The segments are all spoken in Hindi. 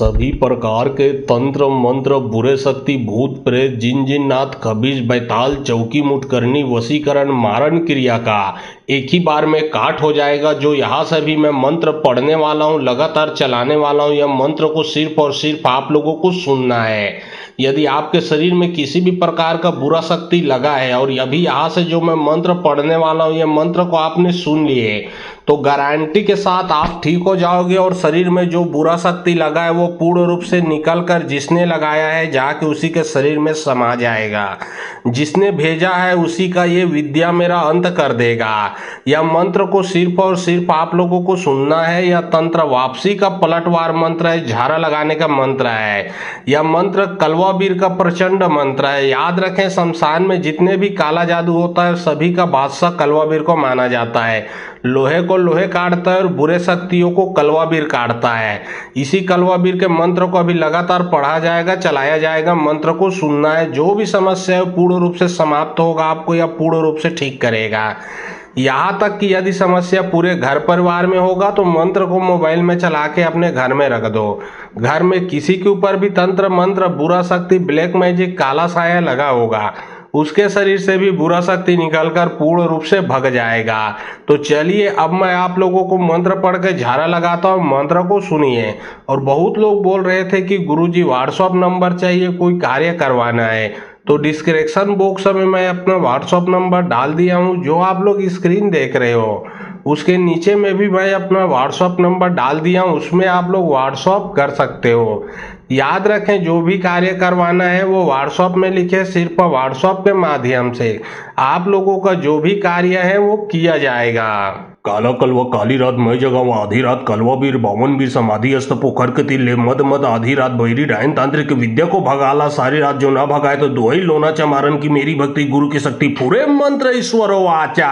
सभी प्रकार के तंत्र मंत्र, बुरे शक्ति, भूत प्रेत, जिन जिन्नात, खबीज, बैताल, चौकी मुठकरनी, वशीकरण, मारण क्रिया का एक ही बार में काट हो जाएगा। जो यहाँ से भी मैं मंत्र पढ़ने वाला हूँ, लगातार चलाने वाला हूँ, यह मंत्र को सिर्फ और सिर्फ आप लोगों को सुनना है। यदि आपके शरीर में किसी भी प्रकार का बुरा शक्ति लगा है और अभी यहाँ से जो मैं मंत्र पढ़ने वाला हूँ, यह मंत्र को आपने सुन लिए तो गारंटी के साथ आप ठीक हो जाओगे और शरीर में जो बुरा शक्ति लगा है वो पूर्ण रूप से निकल कर जिसने लगाया है जाके उसी के शरीर में समा जाएगा। जिसने भेजा है उसी का ये विद्या मेरा अंत कर देगा। यह मंत्र को सिर्फ और सिर्फ आप लोगों को सुनना है। यह तंत्र वापसी का पलटवार मंत्र है, झाड़ा लगाने का मंत्र है। यह मंत्र कलवाबीर का प्रचंड मंत्र है। याद रखें, शमशान में जितने भी काला जादू होता है सभी का बादशाह कलवाबीर को माना जाता है। लोहे को लोहे काटता है और बुरे शक्तियों को कलवाबीर काटता है। इसी कलवाबीर के मंत्र को अभी लगातार पढ़ा जाएगा, चलाया जाएगा। मंत्र को सुनना है, जो भी समस्या है पूर्ण रूप से समाप्त होगा आपको, या पूर्ण रूप से ठीक करेगा। यहाँ तक कि यदि समस्या पूरे घर परिवार में होगा तो मंत्र को मोबाइल में चला के अपने घर में रख दो। घर में किसी के ऊपर भी तंत्र मंत्र, बुरा शक्ति, ब्लैक मैजिक, काला साया लगा होगा, उसके शरीर से भी बुरा शक्ति निकलकर पूर्ण रूप से भग जाएगा। तो चलिए अब मैं आप लोगों को मंत्र पढ़ के झाड़ा लगाता हूँ, मंत्र को सुनिए। और बहुत लोग बोल रहे थे कि गुरुजी व्हाट्सएप नंबर चाहिए, कोई कार्य करवाना है, तो डिस्क्रिप्शन बॉक्स में मैं अपना व्हाट्सएप नंबर डाल दिया हूँ। जो आप लोग स्क्रीन देख रहे हो उसके नीचे में भी मैं अपना व्हाट्सएप नंबर डाल दिया हूँ, उसमें आप लोग व्हाट्सएप कर सकते हो। याद रखें, जो भी कार्य करवाना है वो व्हाट्सएप में लिखे, सिर्फ व्हाट्सएप के माध्यम से आप लोगों का जो भी कार्य है वो किया जाएगा। काला कलवा काली रात मैं जगाऊं आधी रात, कलवाबीर बावन बीर समाधि अस्त पोखर के तिल्ले मद मद आधी रात, बहिरी डायन तांत्रिक विद्या को भगाला सारी रात, जो ना भगाए तो दोई लोना चमारन की मेरी भक्ति गुरु की शक्ति पूरे मंत्र ईश्वर वाचा।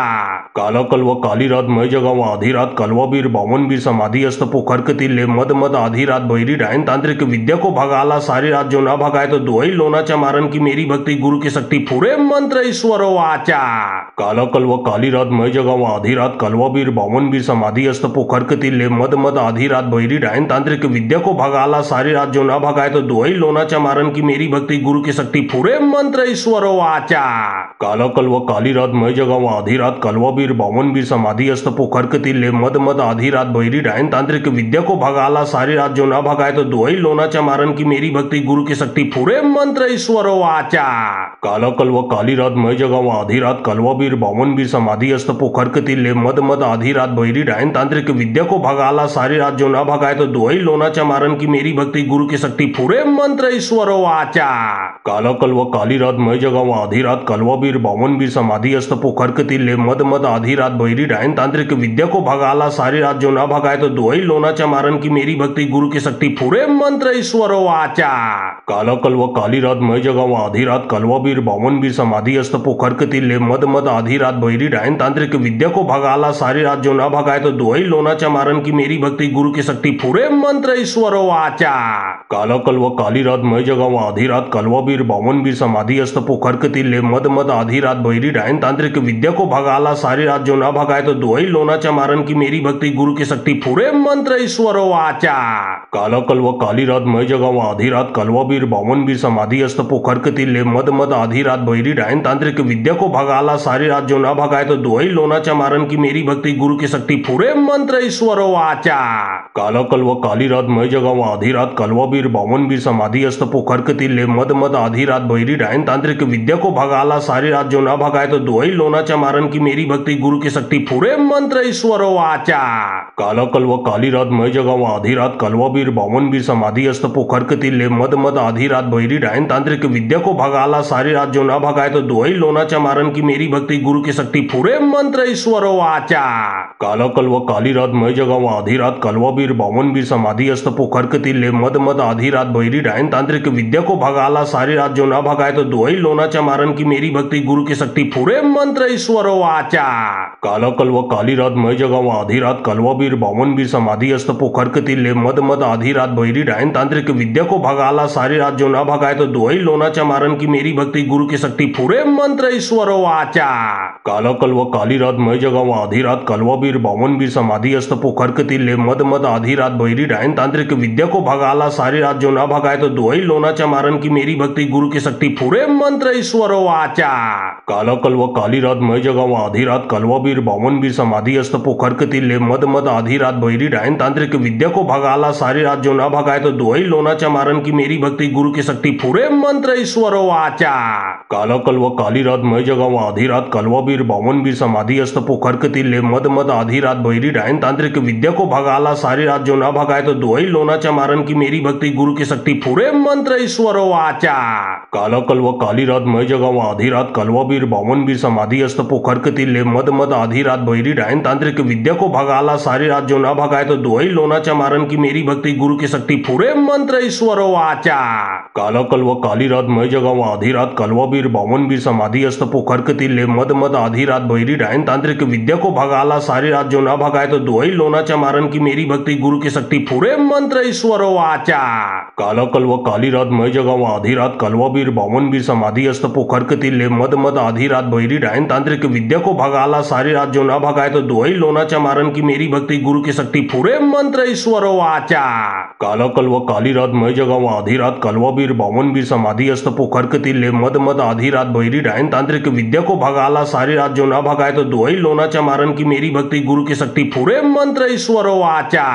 काला कलवा काली रात मैं जगाऊं आधी रात, कलवाबीर बावन बीर समाधि अस्त पोखर के तिल्ले मद मद आधी रात, बहिरी डायन तांत्रिक विद्या को भगाला सारी रात, जो ना भगाए तो दोई लोना चमारन की मेरी भक्ति गुरु की शक्ति पूरे मंत्र ईश्वर वाचा। काला कलवा काली रात मैं जगाऊं आधी रात, कलवाबीर बावन बीर समाधि अस्त पोखर के तिल्ले मद मद आधी रात, बहिरी डायन तांत्रिक विद्या को भगाला सारी रात, जो ना भगाए तो दोई लोना चमारन की मेरी भक्ति गुरु की शक्ति पूरे मंत्र ईश्वर वाचा। काला कलवा काली रात मैं जगाऊं आधी रात, कलवाबीर बावन बीर समाधि अस्त पोखर के तिल्ले मद मद आधी रात, बहिरी डायन तांत्रिक विद्या को भगाला सारी रात, जो ना भगाए तो दोई लोना चमारन की मेरी भक्ति गुरु की शक्ति पूरे मंत्र ईश्वर वाचा। काला कलवा काली रात मैं जगाऊं आधी रात, कलवाबीर बावन बीर समाधि अस्त पोखर के तिल्ले मद मद आधी रात, बहिरी डायन तांत्रिक विद्या को भगाला सारी रात, जो ना भगाए तो दोई लोना चमारन की मेरी भक्ति गुरु की शक्ति पूरे मंत्र ईश्वर वाचा। काला कलवा काली रात मैं जगाऊं आधी रात, कलवाबीर बावन बीर समाधि अस्त पोखर के तिल्ले मद मद आधी रात, बहिरी डायन तांत्रिक विद्या को भगाला सारी रात, जो ना भगाए तो दोई लोना चमारन की मेरी भक्ति गुरु की शक्ति पूरे मंत्र ईश्वर वाचा। काला कलवा काली रात मैं जगाऊं आधी रात, कलवाबीर बावन बीर समाधि अस्त पोखर के तिल्ले मद मद आधी रात, बहिरी डायन तांत्रिक विद्या को भगाला सारी रात, जो ना भगाए तो दोई लोना चमारन की मेरी भक्ति गुरु की शक्ति पूरे मंत्र ईश्वर वाचा। काला कलवा काली रात मैं जगाऊं आधी रात, कलवाबीर बावन बीर समाधि अस्त पोखर के तिल्ले मद मद आधी रात, बहिरी डायन तांत्रिक विद्या को भगाला सारी रात, जो ना भगाए तो दोई लोना चमारन की मेरी भक्ति गुरु की शक्ति पूरे मंत्र ईश्वर वाचा। काला कलवा काली रात मैं जगाऊं आधी रात, कलवाबीर बावन बीर समाधि अस्त पोखर के तिल्ले मद मद आधी रात, बहिरी डायन तांत्रिक विद्या को भगाला सारी रात, जो ना भगाए तो दोई लोना चमारन की मेरी भक्ति गुरु की शक्ति पूरे मंत्र ईश्वर वाचा। काला कलवा काली रात मैं जगाऊं आधी रात, कलवाबीर बावन बीर समाधि अस्त पोखर के तिल्ले मद मद आधी रात, बहिरी डायन तांत्रिक विद्या को भगाला सारी रात, जो ना भगाए तो दोई लोना चमारन की मेरी भक्ति गुरु की शक्ति पूरे मंत्र ईश्वर वाचा। काला कलवा काली रात मैं जगाऊं आधी रात, कलवाबीर बावन बीर समाधि अस्त पोखर के तिल्ले मद मद आधी रात, बहिरी डायन तांत्रिक विद्या को भगाला सारी रात, जो ना भगाए तो दोई लोना चमारन की मेरी भक्ति गुरु की शक्ति पूरे मंत्र ईश्वर वाचा। काला कलवा काली रात मैं जगाऊं आधी रात, कलवाबीर बावन बीर समाधि अस्त पोखर के तिल्ले मद मद आधी रात, बहिरी डायन तांत्रिक विद्या को भगाला सारी रात, जो ना भगाए तो दोई लोना चमारन की मेरी भक्ति गुरु की शक्ति पूरे मंत्र ईश्वर वाचा। काला कलवा काली रात मैं जगाऊं आधी रात, कलवाबीर बावन बीर समाधि अस्त पोखर के तिल्ले मद मद आधी रात, बहिरी डायन तांत्रिक विद्या को भगाला सारी रात, जो ना भगाए तो दोई लोना चमारन की मेरी भक्ति गुरु की शक्ति पूरे मंत्र ईश्वर वाचा। काला कलवा काली रात मैं जगाऊं आधी रात, कलवाबीर बावनबीर समाधी असत पोखर किल्ले मध मध आधी रात बहिरी डायन तांत्रिक विद्या को भगाला सारी रात जो ना भगाए तो दुआई लोनाच्या मारन की मेरी भक्ति गुरु की शक्ति पुरे मंत्र ईश्वर वाचा काला कलवा काली रात मय जगाव आधी रात कलवाबीर बावनबीर समाधी असत पोखर किल्ले मध मध आधी रात बहिरी डायन तांत्रिक विद्या को भगाला सारी रात जो ना भगाए तो दुआई लोनाच्या मारन की मेरी भक्ति गुरु की शक्ति पुरे मंत्र ईश्वर वाचा काला कलवा काली रात मय जगाव आधी रात कलवाबीर बावनबीर समाधी असत पोखर किल्ले मध मध आधी रात बहिरी डायन तांत्रिक विद्या को भगाला सारी रात जो ना भगाए तो दुआई लोनाच्या मारन की मेरी भक्ति गुरु की शक्ति पुरे मंत्र ईश्वर वाचा काला कलवा काली रात मय जगाव आधी रात कलवाबीर बावनबीर समाधी असत पोखर किल्ले मध मध आधी रात बहिरी डायन तांत्रिक विद्या को भगाला सारी रात जो ना भगाए तो दुआई लोनाच्या मारन की मेरी भक्ति गुरु की शक्ति पुरे मंत्र ईश्वर वाचा काला कलवा काली रात मय जगाव आधी रात कलवाबीर बावनबीर समाधी असत पोखर किल्ले मध मध आधी रात बहिरी डायन तांत्रिक विद्या को भगाला सारी रात जो ना भगाए तो दुआई लोनाच्या मारन की मेरी भक्ति गुरु की शक्ति पुरे मंत्र ईश्वर वाचा काला कलवा काली रात मय जगाव आधी रात कलवाबीर बावनबीर समाधी असत पोखर किल्ले मध मध आधी रात बहिरी डायन तांत्रिक विद्या को भगाला सारी रात जो ना भगाए तो दुआई लोनाच्या मारन की मेरी भक्ति गुरु की शक्ति पुरे मंत्र ईश्वर वाचा काला कलवा काली रात मय जगाव आधी रात कलवाबीर बावनबीर समाधी असत पोखर किल्ले मध मध आधी रात बहिरी डायन तांत्रिक विद्या को भगाला सारी रात जो ना भगाए तो दुआई लोनाच्या मारन की मेरी भक्ति गुरु की शक्ति पुरे मंत्र ईश्वर वाचा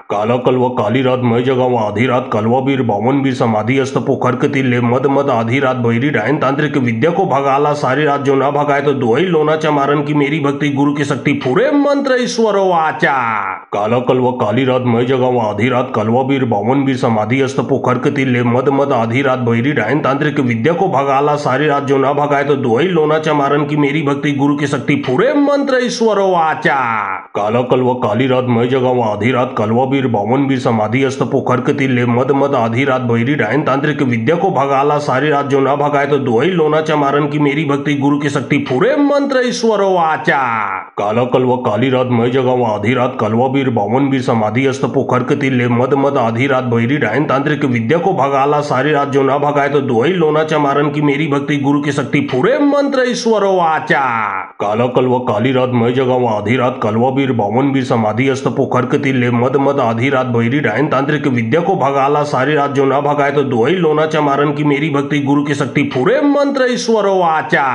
काला कलवा काली रात मय जगाव आधी रात कलवाबीर बावनबीर समाधी असत पोखर किल्ले मध मध आधी रात बहिरी डायन तांत्रिक विद्या को भगाला सारी रात जो ना भगाए तो दुआई लोनाच्या मारन की मेरी भक्ति गुरु की शक्ति पुरे मंत्र ईश्वर वाचा काला कलवा काली रात मय जगाव आधी रात कलवाबीर बावनबीर समाधी असत पोखर किल्ले मध मध आधी रात बहिरी डायन तांत्रिक विद्या को भगाला सारी रात जो ना भगाए तो दुआई लोनाच्या मारन की मेरी भक्ति गुरु की शक्ति पुरे मंत्र ईश्वर वाचा काला कलवा काली रात मय जगाव आधी रात कलवाबीर बावनबीर समाधी असत पोखर किल्ले मध मध आधी रात बहिरी डायन तांत्रिक विद्या को भगाला सारी रात जो ना भगाए तो दुआई लोनाच्या मारन की मेरी भक्ति गुरु की शक्ति पुरे मंत्र ईश्वर वाचा काला कलवा काली रात मय जगाव आधी रात कलवाबीर बावनबीर समाधी असत पोखर किल्ले मध मध आधी रात बहिरी डायन तांत्रिक विद्या को भगाला सारी रात जो ना भगाए तो दुआई लोनाच्या मारन की मेरी भक्ति गुरु की शक्ति पुरे मंत्र ईश्वर वाचा काला कलवा काली रात मय जगाव आधी रात कलवाबीर बावनबीर समाधी असत पोखर किल्ले मध मध आधी रात बहिरी डायन तांत्रिक विद्या को भगाला सारी रात जो ना भगाए तो दुआई लोनाच्या मारन की मेरी भक्ति गुरु की शक्ति पुरे मंत्र ईश्वर वाचा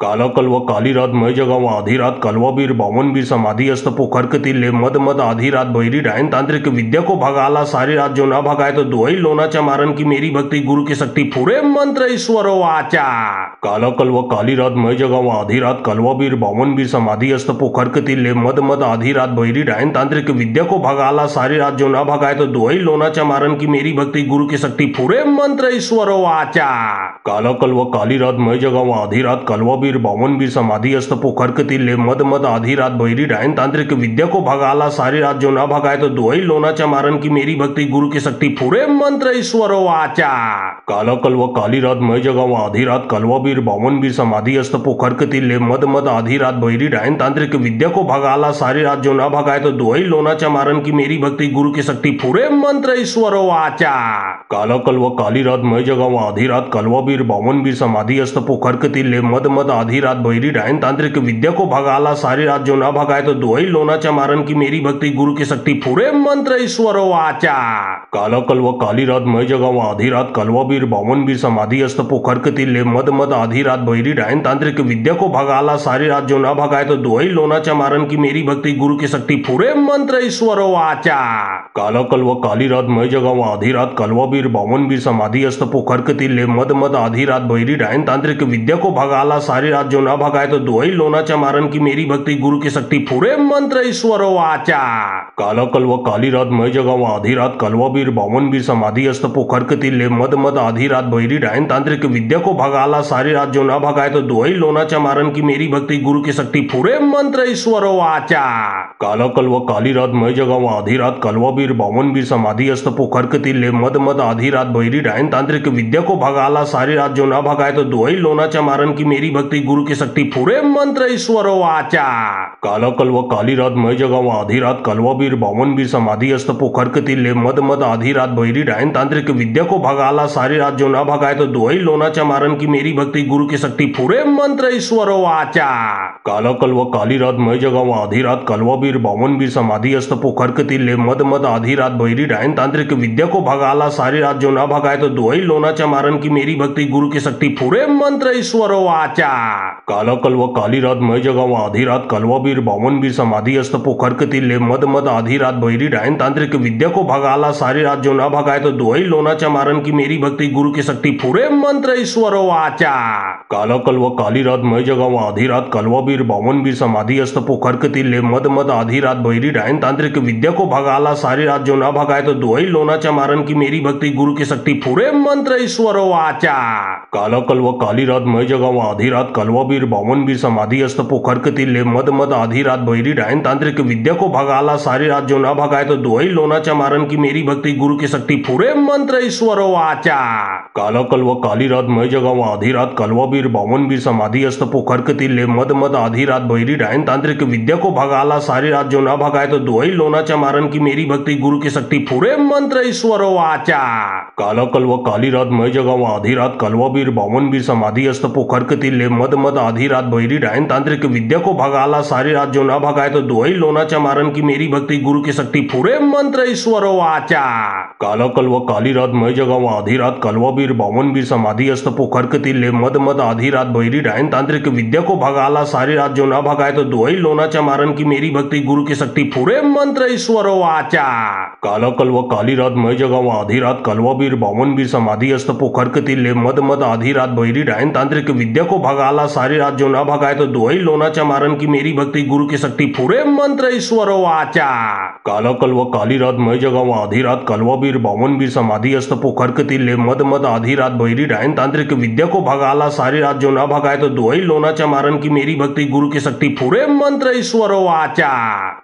काला कलवा काली रात मय जगाव आधी रात कलवाबीर बावनबीर समाधी असत पोखर किल्ले मध मध आधी रात बहिरी डायन तांत्रिक विद्या को भगाला सारी रात जो ना भगाए तो दुआई लोनाच्या मारन की मेरी भक्ति गुरु की शक्ति पुरे मंत्र ईश्वर वाचा काला कलवा काली रात मय जगाव आधी रात कलवाबीर बावनबीर समाधी असत पोखर किल्ले मध मध आधी रात बहिरी डायन तांत्रिक विद्या को भगाला सारी रात जो ना भगाए तो दुआई लोनाच्या मारन की मेरी भक्ति गुरु की शक्ति पुरे मंत्र ईश्वर वाचा काला कलवा काली रात मय जगाव आधी रात कलवाबीर बावनबीर समाधी असत पोखर किल्ले मध मध आधी रात बहिरी डायन तांत्रिक विद्या को भगाला सारी रात जो ना भगाए तो दुआई लोनाच्या मारन की मेरी भक्ति गुरु की शक्ति पुरे मंत्र ईश्वर वाचा काला कलवा काली रात मय जगाव आधी रात कलवाबीर बावनबीर समाधी असत पोखर किल्ले मध मध आधी रात बहिरी डायन तांत्रिक विद्या को भगाला सारी रात जो ना भगाए तो दुआई लोनाच्या मारन की मेरी भक्ति गुरु की शक्ति पुरे मंत्र ईश्वर वाचा काला कलवा काली रात मय जगाव आधी रात कलवाबीर बावनबीर समाधी असत पोखर किल्ले मध मध आधी रात बहिरी डायन तांत्रिक विद्या को भगाला सारी रात जो ना भगाए तो दुआई लोनाच्या मारन की मेरी भक्ति गुरु की शक्ति पुरे मंत्र ईश्वर वाचा काला कलवा काली रात मय जगाव आधी रात कलवाबीर बावनबीर समाधी असत पोखर किल्ले मध मध आधी रात बहिरी डायन तांत्रिक विद्या को भगाला सारी रात जो ना भगाए तो दुआई लोनाच्या मारन की मेरी भक्ति गुरु की शक्ति पुरे मंत्र ईश्वर वाचा काला कलवा काली रात मय जगाव आधी रात कलवाबीर बावनबीर समाधी असत पोखर किल्ले मध मध आधी रात बहिरी डायन तांत्रिक विद्या को भगाला सारी रात जो ना भगाए तो दुआई लोनाच्या मारन की मेरी भक्ति गुरु की शक्ति पुरे मंत्र ईश्वर वाचा काला कलवा काली रात मय जगाव आधी रात कलवाबीर बावनबीर समाधी असत पोखर किल्ले मध मध आधी रात बहिरी डायन तांत्रिक विद्या को भगाला सारी रात जो ना भगाए तो दुआई लोनाच्या मारन की मेरी भक्ति गुरु की शक्ति पुरे मंत्र ईश्वर वाचा काला कलवा काली रात मय जगाव आधी रात कलवाबीर बावनबीर समाधी असत पोखर किल्ले मध मध आधी रात बहिरी डायन तांत्रिक विद्या को भगाला सारी रात जो ना भगाए तो दुआई लोनाच्या मारन की मेरी भक्ति गुरु की शक्ति पुरे मंत्र ईश्वर वाचा काला कलवा काली रात मय जगाव आधी रात कलवाबीर बावनबीर समाधी असत पोखर किल्ले मध मध आधी रात बहिरी डायन तांत्रिक विद्या को भगाला भगाला सारी रात जो ना भगाए तो दुआई लोनाच्या मारन की मेरी भक्ति गुरु की शक्ति पुरे मंत्र ईश्वरो वाचा। काला कल्व काली रात मै जगाव आधी रात कलवा बीर बामन बीर समाधी अस्त पोखर किल्ले मद मद आधी रात बहिरी डायन तांत्रिक विद्या को भगाला सारी रात जो ना भगाए तो दुआई लोनाच्या मारन की मेरी भक्ति गुरु की शक्ति पुरे मंत्र ईश्वरो वाचा। काला कल्व काली रात मै जगाव आधी रात कलवा बीर बामन बीर समाधी अस्त पोखर किल्ले मद मद आधी रात बहिरी डायन तांत्रिक विद्या को भगाला सारी रात जो ना भगाए तो दुआई लोनाच्या मारन की मेरी भक्ति गुरु की शक्ति पुरे मंत्र ईश्वरो वाचा। काला कल्व काली रात मै जगाव आधी रात कलवा बीर बामन बीर समाधी अस्त पोखर किल्ले मद मद आधी रात बहिरी डायन तांत्रिक विद्या को भगाला सारी रात जो ना भगाए तो दुआई लोनाच्या मारन की मेरी भक्ति गुरु की शक्ति पुरे मंत्र ईश्वरो वाचा। काला कल्व काली रात मै जगाव आधी रात कलवा बीर बामन बीर समाधी अस्त पोखर किल्ले मद मद आधी रात बहिरी डायन तांत्रिक विद्या को भगाला सारी रात जो ना भगाए तो दुआई लोनाच्या मारन की मेरी भक्ति गुरु की शक्ति पुरे मंत्र ईश्वरो वाचा। काला कल्व काली रात मै जगाव आधी रात कलवा बीर बामन बीर समाधी अस्त पोखर किल्ले मद मद आधी रात बहिरी डायन तांत्रिक विद्या को भगाला सारी रात जो ना भगाए तो दुआई लोनाच्या मारन की मेरी भक्ति गुरु की शक्ति पुरे मंत्र ईश्वरो वाचा। काला कल्व काली रात मै जगाव आधी रात कलवा बीर बामन बीर समाधी अस्त पोखर किल्ले मद मद आधी रात बहिरी डायन तांत्रिक विद्या को भगाला सारी रात जो ना भगाए तो दुआई लोनाच्या मारन की मेरी भक्ति गुरु की शक्ति पुरे मंत्र ईश्वरो वाचा। काला कल्व काली रात मै जगाव आधी रात कलवा बीर बामन बीर समाधी अस्त पोखर किल्ले मद मद आधी रात बहिरी डायन तांत्रिक विद्या को भगाला सारी रात जो ना भगाए तो दुआई लोनाच्या मारन की मेरी भक्ति गुरु की शक्ति पुरे मंत्र ईश्वरो वाचा। काला कल्व काली रात मै जगाव आधी रात कलवा बीर बामन बीर समाधी अस्त पोखर किल्ले मद मद आधी रात बहिरी डायन तांत्रिक विद्या को भगाला सारी रात जो ना भगाए तो दुआई लोनाच्या मारन की मेरी भक्ति गुरु की शक्ति पुरे मंत्र ईश्वरो वाचा। काला कल्व काली रात मै जगाव आधी रात कलवा बीर बामन बीर समाधी अस्त पोखर किल्ले मद मद आधी रात बहिरी डायन तांत्रिक विद्या को भगाला सारी रात जो ना भगाए तो दुआई लोनाच्या मारन की मेरी भक्ति गुरु की शक्ति पुरे मंत्र ईश्वरो वाचा।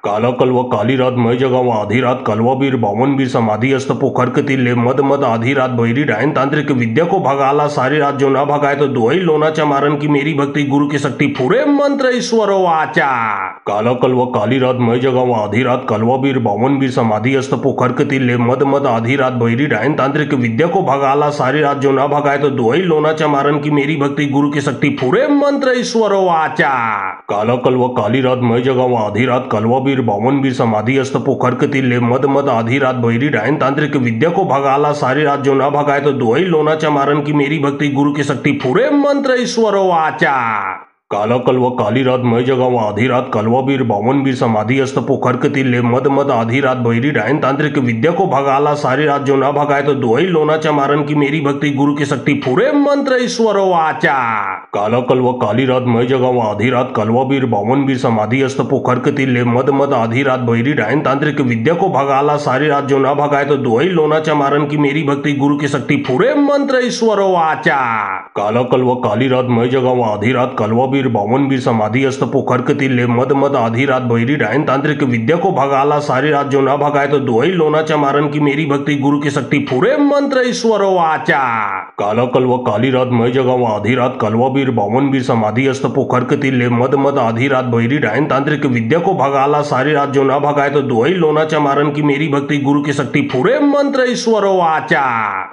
काला कल्व काली रात मै जगाव आधी रात कलवा बीर बामन बीर समाधी अस्त पोखर किल्ले मद मद आधी रात बहिरी डायन तांत्रिक विद्या को भगाला सारी रात जो ना भगाए तो दुआई लोनाच्या मारन की मेरी भक्ति गुरु की शक्ति पुरे मंत्र ईश्वरो वाचा। काला कल्व काली रात मै जगाव आधी रात कलवा बीर बामन बीर समाधी अस्त पोखर किल्ले मद मद आधी रात बहिरी डायन तांत्रिक विद्या को भगाला सारी रात जो ना भगाए तो दुआई लोनाच्या मारन की मेरी भक्ति गुरु की शक्ति पुरे मंत्र ईश्वरो वाचा। काला कल्व काली रात मै जगाव आधी रात कलवा बीर बामन बीर समाधी अस्त पोखर किल्ले मद मद आधी रात बहिरी डायन तांत्रिक विद्या को भगाला सारी रात जो ना भगाए तो दुआई लोनाच्या मारन की मेरी भक्ति गुरु की शक्ति पुरे मंत्र ईश्वरो वाचा। काला कल्व काली रात मै जगाव आधी रात कलवा बीर बामन बीर समाधी अस्त पोखर किल्ले मद मद आधी रात बहिरी डायन तांत्रिक विद्या को भगाला सारी रात जो ना भगाए तो दुआई लोनाच्या मारन की मेरी भक्ति गुरु की शक्ति पुरे मंत्र ईश्वरो वाचा। काला कल्व काली रात मै जगाव आधी रात कलवा बीर बामन बीर समाधी अस्त पोखर किल्ले मद मद आधी रात बहिरी डायन तांत्रिक विद्या को भगाला सारी रात जो ना भगाए तो दुआई लोनाच्या मारन की मेरी भक्ति गुरु की शक्ति पुरे मंत्र ईश्वरो वाचा। काला कल्व काली रात मै जगाव आधी रात कलवा बीर बामन बीर समाधी अस्त पोखर किल्ले मद मद आधी रात बहिरी डायन तांत्रिक विद्या को भगाला सारी रात जो ना भगाए तो दुआई लोनाच्या मारन की मेरी भक्ति गुरु की शक्ति पुरे मंत्र ईश्वरो वाचा। काला कल्व काली रात मै जगाव आधी रात कलवा बीर बामन बीर समाधी अस्त पोखर किल्ले मद मद आधी रात बहिरी डायन तांत्रिक विद्या को भगाला सारी रात जो ना भगाए तो दुआई लोनाच्या मारन की मेरी भक्ति गुरु की शक्ति पुरे मंत्र ईश्वरो वाचा।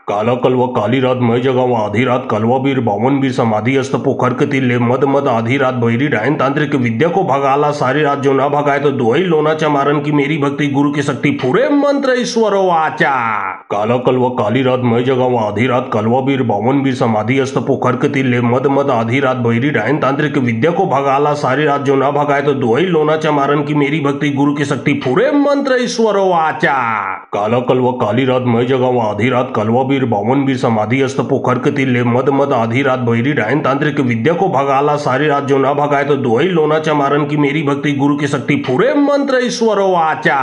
काला कल्व काली रात मै जगाव आधी रात कलवा बीर बामन बीर समाधी अस्त पोखर किल्ले मद मद आधी रात बहिरी डायन तांत्रिक विद्या को भगाला सारी रात जो ना भगाए तो दुआई लोनाच्या मारन की मेरी भक्ति गुरु की शक्ति पुरे मंत्र ईश्वरो वाचा। काला कल्व काली रात मै जगाव आधी रात कलवा बीर बामन बीर समाधी अस्त पोखर किल्ले मद मद आधी रात बहिरी डायन तांत्रिक विद्या को भगाला सारी रात जो ना भगाए तो दुआई लोनाच्या मारन की मेरी भक्ति गुरु की शक्ति पुरे मंत्र ईश्वरो वाचा। काला कल्व काली रात मै जगाव आधी रात कलवा बीर बामन बीर समाधी अस्त पोखर किल्ले मद मद आधी रात बहिरी डायन तांत्रिक विद्या को भगाला सारी रात जो ना भगाए तो दुआई लोनाच्या मारन की मेरी भक्ति गुरु की शक्ति पुरे मंत्र ईश्वरो वाचा।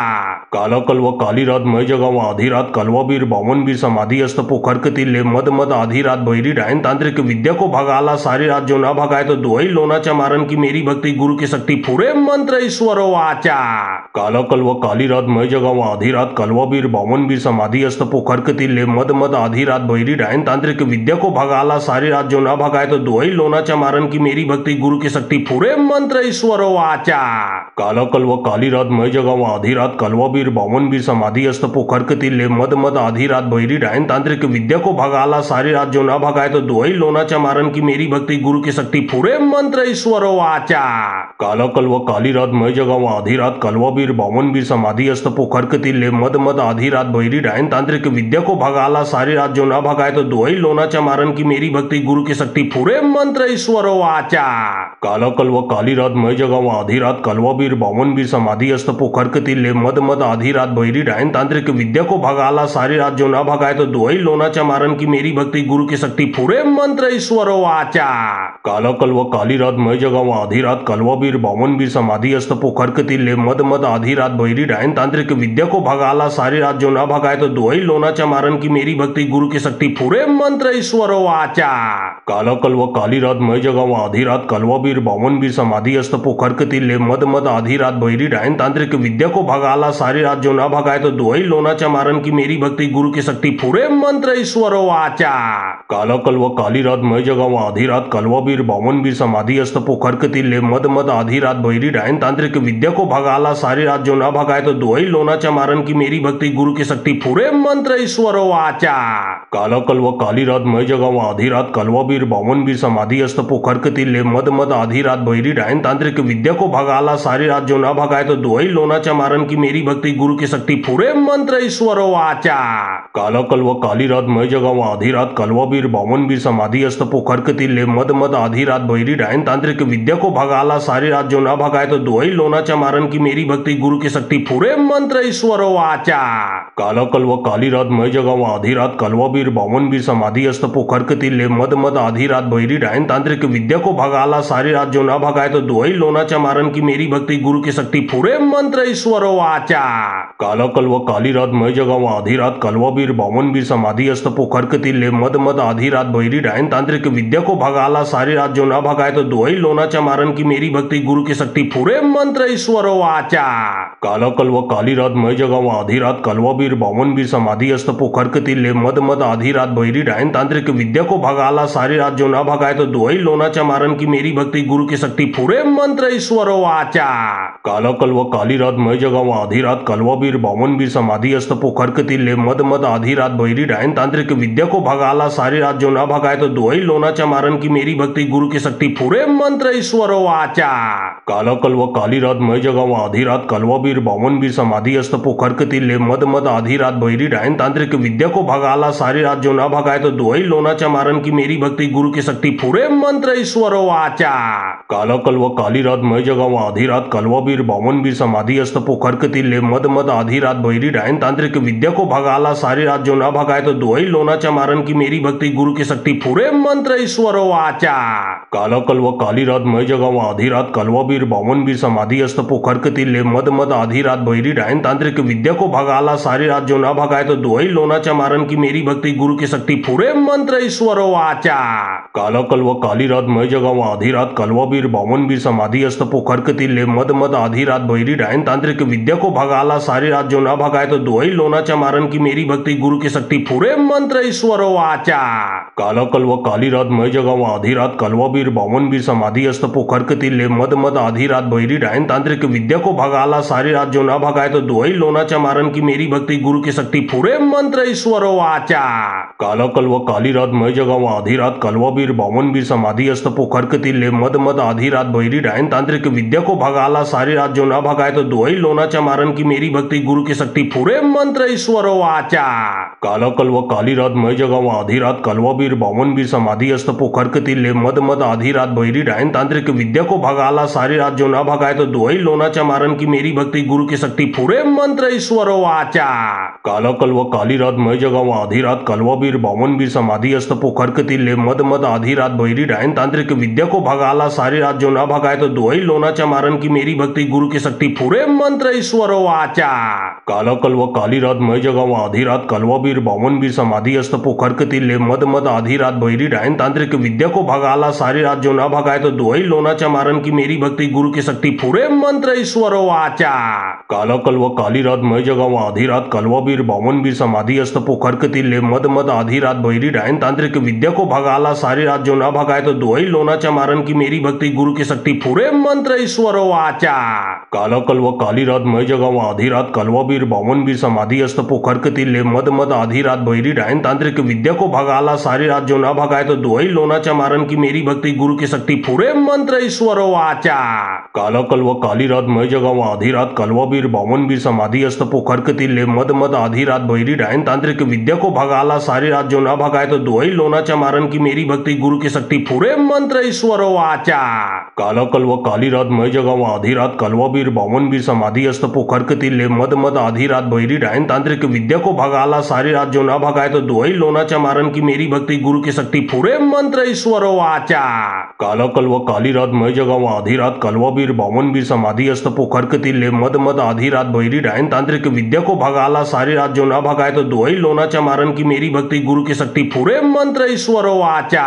काला कल्व काली रात मै जगाव आधी रात कलवा बीर बामन बीर समाधी अस्त पोखर किल्ले मद मद आधी रात बहिरी डायन तांत्रिक विद्या को भगाला सारी रात जो ना भगाए तो दुआई लोनाच्या मारन की मेरी भक्ति गुरु की शक्ति पुरे मंत्र ईश्वरो वाचा। काला कल्व काली रात मै जगाव आधी रात कलवा बीर बामन बीर समाधी अस्त पोखर किल्ले मद मद आधी रात बहिरी डायन तांत्रिक विद्या को भगाला सारी रात जो ना भगाए तो दुआई लोनाच्या मारन की मेरी भक्ति भक्ति गुरु की शक्ति पूरे मंत्र ईश्वरो वाचा। काला कलवा काली रात मैं जगावा आधी रात कलवा बीर बावन बीर समाधि अस्त पोखर कतिले मद मद आधी रात बहिरी डायन तांत्रिक विद्या को भगाला सारी रात जो ना भगाए तो दोई लोना चमारन की मेरी भक्ति गुरु की शक्ति पूरे मंत्र ईश्वरो वाचा। काला कलवा काली रात मैं जगावा आधी रात कलवा बीर बावन बीर समाधि अस्त पोखर कतिले मद मद आधी रात बहिरी डायन तांत्रिक विद्या को भगाला सारी रात जो ना भगाए तो दोई लोना चमारन की मेरी भक्ति गुरु की शक्ति पूरे मंत्र ईश्वरो वाचा। काला कलवा काली रात मैं जगावा आधी रात कलवा बीर बावन बीर समाधि अस्त पोखर कतिले मद मद आधी रात बहिरी डायन तांत्रिक विद्या को भगाला सारी रात जो ना भगाए तो दोई लोना चमारन की मेरी भक्ति गुरु की शक्ति पूरे मंत्र ईश्वरो वाचा। काला कलवा काली रात मैं जगावा आधी रात कलवा बीर बावन बीर समाधि अस्त पोखर कतिले मद मद आधी रात बहिरी डायन तांत्रिक विद्या को भगाला सारी रात जो ना भगाए तो दोई लोना चमारन की मेरी भक्ति गुरु की शक्ति पूरे मंत्र ईश्वरो वाचा। काला कलवा काली रात मैं जगावा आधी रात कलवा बीर बावन बीर समाधि अस्त पोखर कतिले मद मद आधी रात बहिरी डायन तांत्रिक विद्या को भगाला सारी रात जो ना भगाए तो दोई लोना चमारन की मेरी भक्ति गुरु की शक्ति पूरे मंत्र ईश्वरो वाचा। काला कलवा काली रात मैं जगावा आधी रात कलवा बीर बावन बीर समाधि अस्त पोखर कतिले मद मद आधी रात बहिरी डायन तांत्रिक विद्या को भगाला सारी रात जो ना भगाए तो दोई लोना चमारन की मेरी भक्ति गुरु की शक्ति पूरे मंत्र ईश्वरो वाचा। काला कलवा काली रात मैं जगावा आधी रात कलवा बीर बावन बीर समाधि अस्त पोखर कतिले मद मद आधी रात बहिरी डायन तांत्रिक विद्या को भगाला सारी रात जो ना भगाए तो दोई लोना चमारन की मेरी भक्ति गुरु की शक्ति पूरे मंत्र ईश्वरो वाचा। काला कलवा काली रात मैं जगावा आधी रात कलवा बीर बावन बीर समाधि अस्त पोखर कतिले मद मद आधी रात बहिरी डायन तांत्रिक विद्या को भगाला सारी रात जो ना भगाए तो दोई लोना चमारन की मेरी भक्ति गुरु की शक्ति पूरे मंत्र ईश्वरो वाचा। काला कलवा काली रात मैं जगावा आधी रात कलवा बीर बावन बीर समाधि अस्त पोखर कतिले मद मद आधी रात बहिरी डायन तांत्रिक विद्या को भगाला सारी रात जो ना भगाए तो दोई लोना चमारन की मेरी भक्ति गुरु की शक्ति पूरे मंत्र ईश्वरो वाचा। काला कलवा काली रात मैं जगावा आधी रात कलवा बीर बावन बीर समाधि अस्त पोखर कतिले मद मद आधी रात बहिरी डायन तांत्रिक विद्या को भगाला सारी रात जो ना भगाए तो दोई लोना चमारन की मेरी भक्ति गुरु की शक्ति पूरे मंत्र ईश्वरो वाचा। काला कलवा काली रात मैं जगावा आधी रात कलवा बीर बावन बीर समाधि अस्त पोखर कतिले मद मद आधी रात बहिरी डायन तांत्रिक विद्या को भगाला सारी रात जो ना भगाए तो दोई लोना चमारन की मेरी भक्ति गुरु की शक्ति पूरे मंत्र ईश्वरो वाचा। काला कलवा काली रात मैं जगावा आधी रात कलवा बीर बावन बीर समाधि अस्त पोखर कतिले मद मद आधी रात बहिरी डायन तांत्रिक विद्या को भगाला सारी रात जो ना भगाए तो दोई लोना चमारन की मेरी भक्ति गुरु की शक्ति पूरे मंत्र ईश्वरो वाचा। काला कलवा काली रात मैं जगावा आधी रात कलवा बीर बावन बीर समाधि अस्त पोखर कतिले मद मद आधी रात बहिरी डायन तांत्रिक विद्या को भगाला सारी रात जो ना भगाए तो दोई लोना चमारन की मेरी भक्ति गुरु की शक्ति पूरे मंत्र ईश्वरो वाचा। काला कलवा काली रात मैं जगावा आधी रात कलवा बीर बावन बीर समाधि अस्त पोखर कतिले मद मद आधी रात बहिरी डायन तांत्रिक विद्या को भगाला सारी रात जो ना भगाए तो दोई लोना चमारन की मेरी भक्ति गुरु की शक्ति पूरे मंत्र ईश्वरो वाचा। काला कलवा काली रात मैं जगावा आधी रात कलवा बीर बावन बीर समाधि अस्त पोखर कतिले मद मद आधी रात बहिरी डायन तांत्रिक विद्या को भगाला सारी रात जो ना भगाए तो दोई लोना चमारन की मेरी भक्ति गुरु की शक्ति पूरे मंत्र ईश्वरो वाचा। काला कलवा काली रात मैं जगावा आधी रात कलवा बीर बावन बीर समाधि अस्त पोखर कतिले मद मद आधी रात बहिरी डायन तांत्रिक विद्या को भगाला सारी रात जो ना भगाए तो दोई लोना चमारन की मेरी भक्ति गुरु की शक्ति पूरे मंत्र ईश्वरो वाचा। काला कलवा काली रात मैं जगावा आधी रात कलवा बीर बावन बीर समाधि अस्त पोखर कतिले मद मद आधी रात बहिरी डायन तांत्रिक विद्या को भगाला सारी रात जो ना भगाए तो दोई लोना चमारन की मेरी भक्ति गुरु की शक्ति पूरे मंत्र ईश्वरो वाचा। काला कलवा काली रात मैं जगावा आधी रात कलवा बीर बावन बीर समाधि अस्त पोखर कतिले मद मद आधी रात बहिरी डायन तांत्रिक विद्या को भगाला सारी रात जो ना भगाए तो दोई लोना चमारन की मेरी भक्ति गुरु की शक्ति पूरे मंत्र ईश्वरो वाचा। काला कलवा काली रात मैं जगावा आधी रात कलवा बीर बावन बीर समाधि अस्त पोखर कतिले मद मद आधी रात बहिरी डायन तांत्रिक विद्या को भगाला सारी रात जो ना भगाए तो दोई लोना चमारन की मेरी भक्ति गुरु की शक्ति पूरे मंत्र ईश्वरो वाचा। काला कलवा काली रात मैं जगावा आधी रात कलवा बीर बावन बीर समाधि अस्त पोखर कतिले मद मद आधी रात बहिरी डायन तांत्रिक विद्या को भगाला सारी रात जो ना भगाए तो दोई लोना चमारन की मेरी भक्ति गुरु की शक्ति पूरे मंत्र ईश्वरो वाचा। काला कलवा काली रात मैं जगावा आधी रात रात कलवाबीर बावनबीर समाधी असत पोखर कतील मद मद आधी रात बहिरी डायन तांत्रिक विद्या को भगाला सारी रात जो ना भगाए तो दोई लोनाच्या मारन की मेरी भक्ति गुरु की शक्ति पुरे मंत्र ईश्वर वाचा काला कलव काली रात मय जगाव आधी रात कलवाबीर बावनबीर समाधी असत पोखर कतील मद मद आधी रात बहिरी डायन तांत्रिक विद्या को भगाला सारी रात जो ना भगाए तो दोई लोनाच्या मारन की मेरी भक्ति गुरु की शक्ति पुरे मंत्र ईश्वर वाचा काला कलव काली रात मय जगाव आधी रात कलवाबीर बावनबीर समाधी असत पोखर कतील मद मद आधी रात बहिरी डायन तांत्रिक विद्या को भगाला सारी रात जो ना भगाए तो दोई लोनाच्या मारन की मेरी भक्ति गुरु की शक्ति पुरे मंत्र ईश्वर वाचा काला कलव काली रात मय जगाव आधी रात कलवाबीर बावनबीर समाधी असत पोखर कतील मद मद आधी रात बहिरी डायन तांत्रिक विद्या को भगाला सारी रात जो ना भगाए तो दोई लोनाच्या मारन की मेरी भक्ति गुरु की शक्ति पुरे मंत्र ईश्वर वाचा काला कलव काली रात मय जगाव आधी रात कलवाबीर बावनबीर समाधी असत पोखर कतील मद मद आधी रात बहिरी डायन तांत्रिक विद्या को भगाला सारी रात जो ना भगाए तो दोई लोनाच्या मारन की मेरी भक्ति गुरु की शक्ति पुरे मंत्र ईश्वर वाचा काला कलव काली रात मय जगाव आधी रात कलवाबीर बावनबीर समाधी असत पोखर कतील मद मद आधी रात बहिरी डायन तांत्रिक विद्या को भगाला सारी रात जो ना भगाए तो दोई लोनाच्या मारन की मेरी भक्ति गुरु की शक्ति पुरे मंत्र ईश्वर वाचा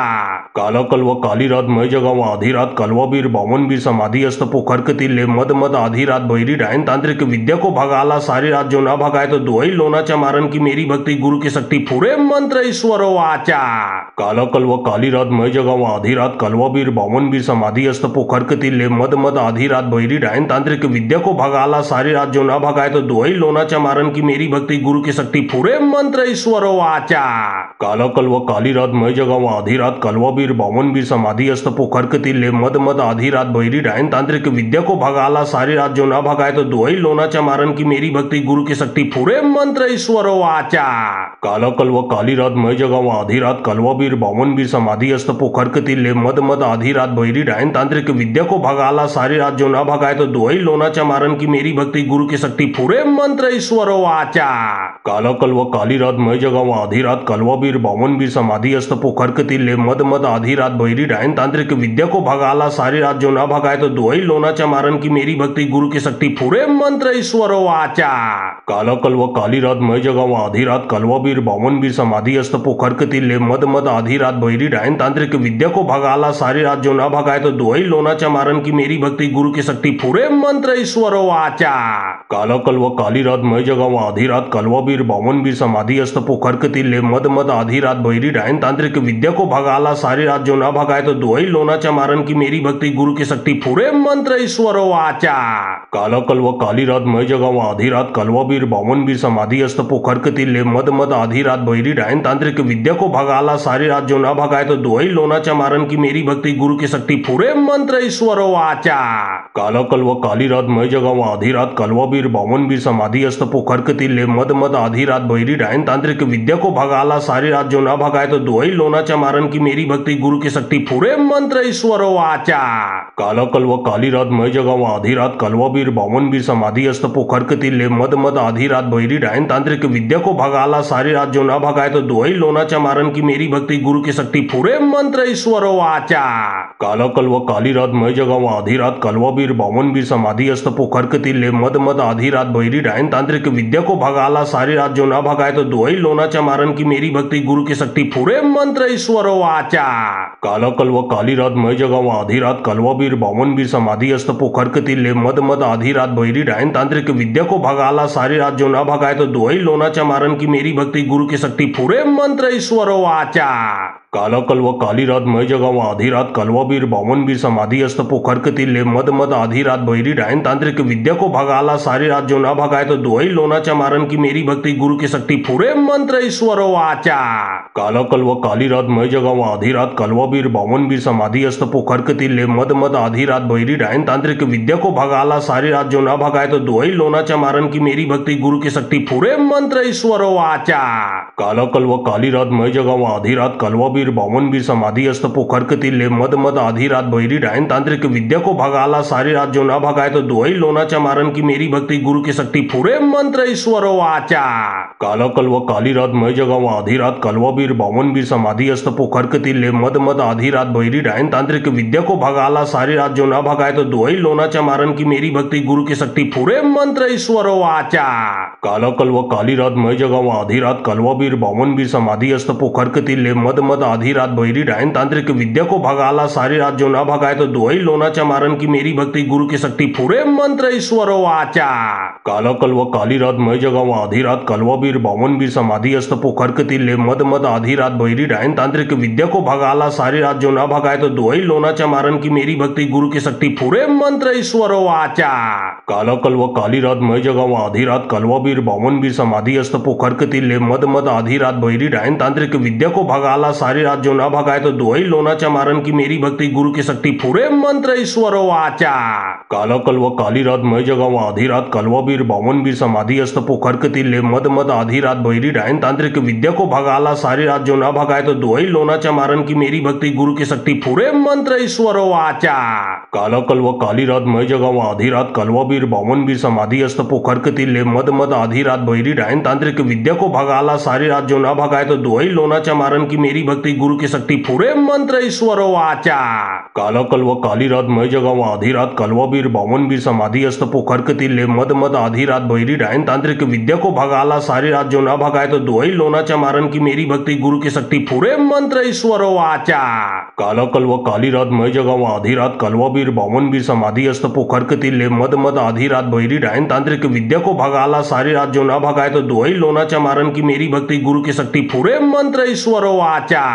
काला कलव काली रात मय जगाव आधी रात कलवाबीर बावनबीर समाधी असत पोखर कतील मद मद आधी रात बहिरी डायन तांत्रिक विद्या को भगाला सारी रात जो ना भगाए तो दोई लोनाच्या मारन की मेरी भक्ति गुरु की शक्ति पुरे मंत्र ईश्वर वाचा काला कलव काली रात मय जगाव आधी रात कलवाबीर बावनबीर समाधी असत पोखर कतील मद मद आधी रात बहिरी डायन तांत्रिक विद्या को भगाला सारी रात जो ना भगाए तो दोई लोनाच्या मारन की मेरी भक्ति गुरु की शक्ति पुरे मंत्र ईश्वर वाचा काला कलव काली रात मय जगाव आधी रात कलवाबीर बावनबीर समाधी असत पोखर कतील मद मद आधी रात बहिरी डायन तांत्रिक विद्या को भगाला सारी रात जो ना भगाए तो दोई लोनाच्या मारन की मेरी भक्ति गुरु की शक्ति पुरे मंत्र ईश्वर वाचा काला कलव काली रात मय जगाव आधी रात कलवाबीर बावनबीर समाधी असत पोखर कतील मद मद आधी रात बहिरी डायन तांत्रिक विद्या को भगाला सारी रात जो ना भगाए तो दोई लोनाच्या मारन की मेरी भक्ति गुरु की शक्ति पुरे मंत्र ईश्वर वाचा काला कलव काली रात मय जगाव आधी रात कलवाबीर बावनबीर समाधी असत पोखर कतील मद मद आधी रात बहिरी डायन तांत्रिक विद्या को भगाला सारी रात जो ना भगाए तो दोई लोनाच्या मारन की मेरी भक्ति गुरु की शक्ति पुरे मंत्र ईश्वर वाचा काला कलव काली रात मय जगाव आधी रात कलवाबीर बावनबीर समाधी असत पोखर कतील मद मद आधी रात बहिरी डायन तांत्रिक विद्या को भगाला सारी रात जो ना भगाए तो दोई लोनाच्या मारन की मेरी भक्ति गुरु की शक्ति पुरे मंत्र ईश्वर वाचा काला कलव काली रात मय जगाव आधी रात कलवाबीर बावनबीर समाधी असत पोखर कतील मद मद आधी रात बहिरी डायन तांत्रिक विद्या को भगाला सारी रात जो ना भगाए तो दोई लोनाच्या मारन की मेरी भक्ति गुरु की शक्ति पुरे मंत्र ईश्वर वाचा काला कलव काली रात मय जगाव आधी रात कलवाबीर बावनबीर समाधी असत पोखर कतील मद मद आधी रात बहिरी डायन तांत्रिक विद्या को भगाला सारी रात जो ना भगाए तो दोई लोनाच्या मारन की मेरी भक्ति गुरु की शक्ति पुरे मंत्र ईश्वर वाचा काला कलव काली रात मय जगाव आधी रात कलवाबीर बावनबीर समाधी असत पोखर कतील मद मद आधी रात बहिरी डायन तांत्रिक विद्या को भगाला सारी रात जो ना भगाए तो दोई लोनाच्या मारन की मेरी भक्ति गुरु की शक्ति पुरे मंत्र ईश्वर वाचा काला कलव काली रात मय जगाव आधी रात कलवाबीर बावनबीर समाधी असत पोखर कतील मद मद आधी रात बहिरी डायन तांत्रिक विद्या को भगाला सारी रात जो ना भगाए तो दोई लोनाच्या मारन की मेरी भक्ति गुरु की शक्ति पुरे मंत्र ईश्वर वाचा काला कलव काली रात मय जगाव आधी रात कलवाबीर बावनबीर समाधी असत पोखर कतील मद मद आधी रात बहिरी डायन तांत्रिक विद्या को भगाला सारी रात जो ना भगाए तो दोई लोनाच्या मारन की मेरी भक्ति गुरु की शक्ति पुरे मंत्र ईश्वर वाचा काला कलव काली रात मय जगाव आधी रात कलवाबीर बावनबीर समाधी असत पोखर कतील मद मद आधी रात बहिरी डायन तांत्रिक विद्या को भगाला सारी रात जो ना भगाए तो दोई लोनाच्या मारन की मेरी भक्ति गुरु की शक्ति पुरे मंत्र ईश्वर वाचा काला कलव काली रात मय जगाव आधी रात कलवाबीर बावनबीर समाधी असत पोखर कतील मद मद आधी रात बहिरी डायन तांत्रिक विद्या को भगाला सारी रात जो ना भगाए तो दोई लोनाच्या मारन की मेरी भक्ति गुरु की शक्ति पुरे मंत्र ईश्वर वाचा काला कलव काली रात मय जगाव आधी रात कलवाबीर बावनबीर समाधी असत पोखर कतील मद मद आधी रात बहिरी डायन तांत्रिक विद्या को भगाला सारी रात जो ना भगाए तो दोई लोनाच्या मारन की मेरी भक्ति गुरु की शक्ति पुरे मंत्र ईश्वर वाचा काला कलव काली रात मय जगाव आधी रात कलवाबीर बावनबीर समाधी असत पोखर कतील मद मद आधी रात बहिरी डायन तांत्रिक विद्या को भगाला सारी रात जो ना भगाए तो दोई लोनाच्या मारन की मेरी भक्ति गुरु की शक्ति पुरे मंत्र ईश्वर वाचा काला कलवा काली रात मैं जगावा आधी रात कलवा बीर बावन बीर समाधी अस्त पोखर कतिले मद मद आधी रात बहिरी डायन तांत्रिक विद्या को भगाला सारी रात जो ना भगाए तो दोई लोनाच्या मारन की मेरी भक्ति गुरु की शक्ति पुरे मंत्र ईश्वर वाचा। काला कलवा काली रात मैं जगावा आधी रात कलवा बीर बावन बीर समाधी अस्त पोखर कतिले मद मद आधी रात बहिरी डायन तांत्रिक विद्या को भगाला सारी रात जो ना भगाए तो दोई लोनाच्या मारन की मेरी भक्ति गुरु की शक्ति पुरे मंत्र ईश्वर वाचा। काला कलवा काली रात मैं जगावा आधी रात कलवा बीर बावन बीर समाधी अस्त पोखर कतिले मद मद आधी रात बहिरी डायन तांत्रिक विद्या को भगाला सारी रात जो ना भगाए तो दोई लोनाच्या मारन की मेरी भक्ति गुरु की शक्ति पुरे मंत्र ईश्वर वाचा। काला कलवा काली रात मैं जगावा आधी रात कलवा बीर बावन बीर समाधी अस्त पोखर कतिले मद मद आधी रात बहिरी डायन तांत्रिक विद्या को भगाला सारी रात जो ना भगाए तो दोई लोनाच्या मारन की मेरी भक्ति गुरु की शक्ति पुरे मंत्र ईश्वर वाचा। काला कलवा काली रात मैं जगावा आधी रात कलवा बीर बावन बीर समाधी अस्त पोखर कतिले मद मद आधी रात बहिरी डायन तांत्रिक विद्या को भगाला सारी रात जो ना भगाए तो दोई लोनाच्या मारन की मेरी भक्ति गुरु की शक्ति पुरे मंत्र ईश्वर वाचा। काला कलवा काली रात मैं जगावा आधी रात कलवा बीर बावन बीर समाधी अस्त पोखर कतिले मद मद आधी रात बहिरी डायन तांत्रिक विद्या को भगाला सारी रात जो ना भगाए तो दोई लोनाच्या मारन की मेरी भक्ति गुरु की शक्ति पुरे मंत्र ईश्वर वाचा। काला कलवा काली रात मैं जगावा आधी रात कलवा बीर बावन बीर समाधी अस्त पोखर कतिले मद मद आधी रात बहिरी डायन तांत्रिक विद्या को भगाला सारी रात जो ना भगाए तो दोई लोनाच्या मारन की मेरी भक्ति गुरु की शक्ति पुरे मंत्र ईश्वर वाचा। काला कलवा काली रात मैं जगावा आधी रात कलवा बीर बावन बीर समाधी अस्त पोखर कतिले मद मद आधी रात बहिरी डायन तांत्रिक विद्या को भगाला सारी रात जो ना भगाए तो दोई लोनाच्या मारन की मेरी भक्ति गुरु की शक्ति पुरे मंत्र ईश्वर वाचा।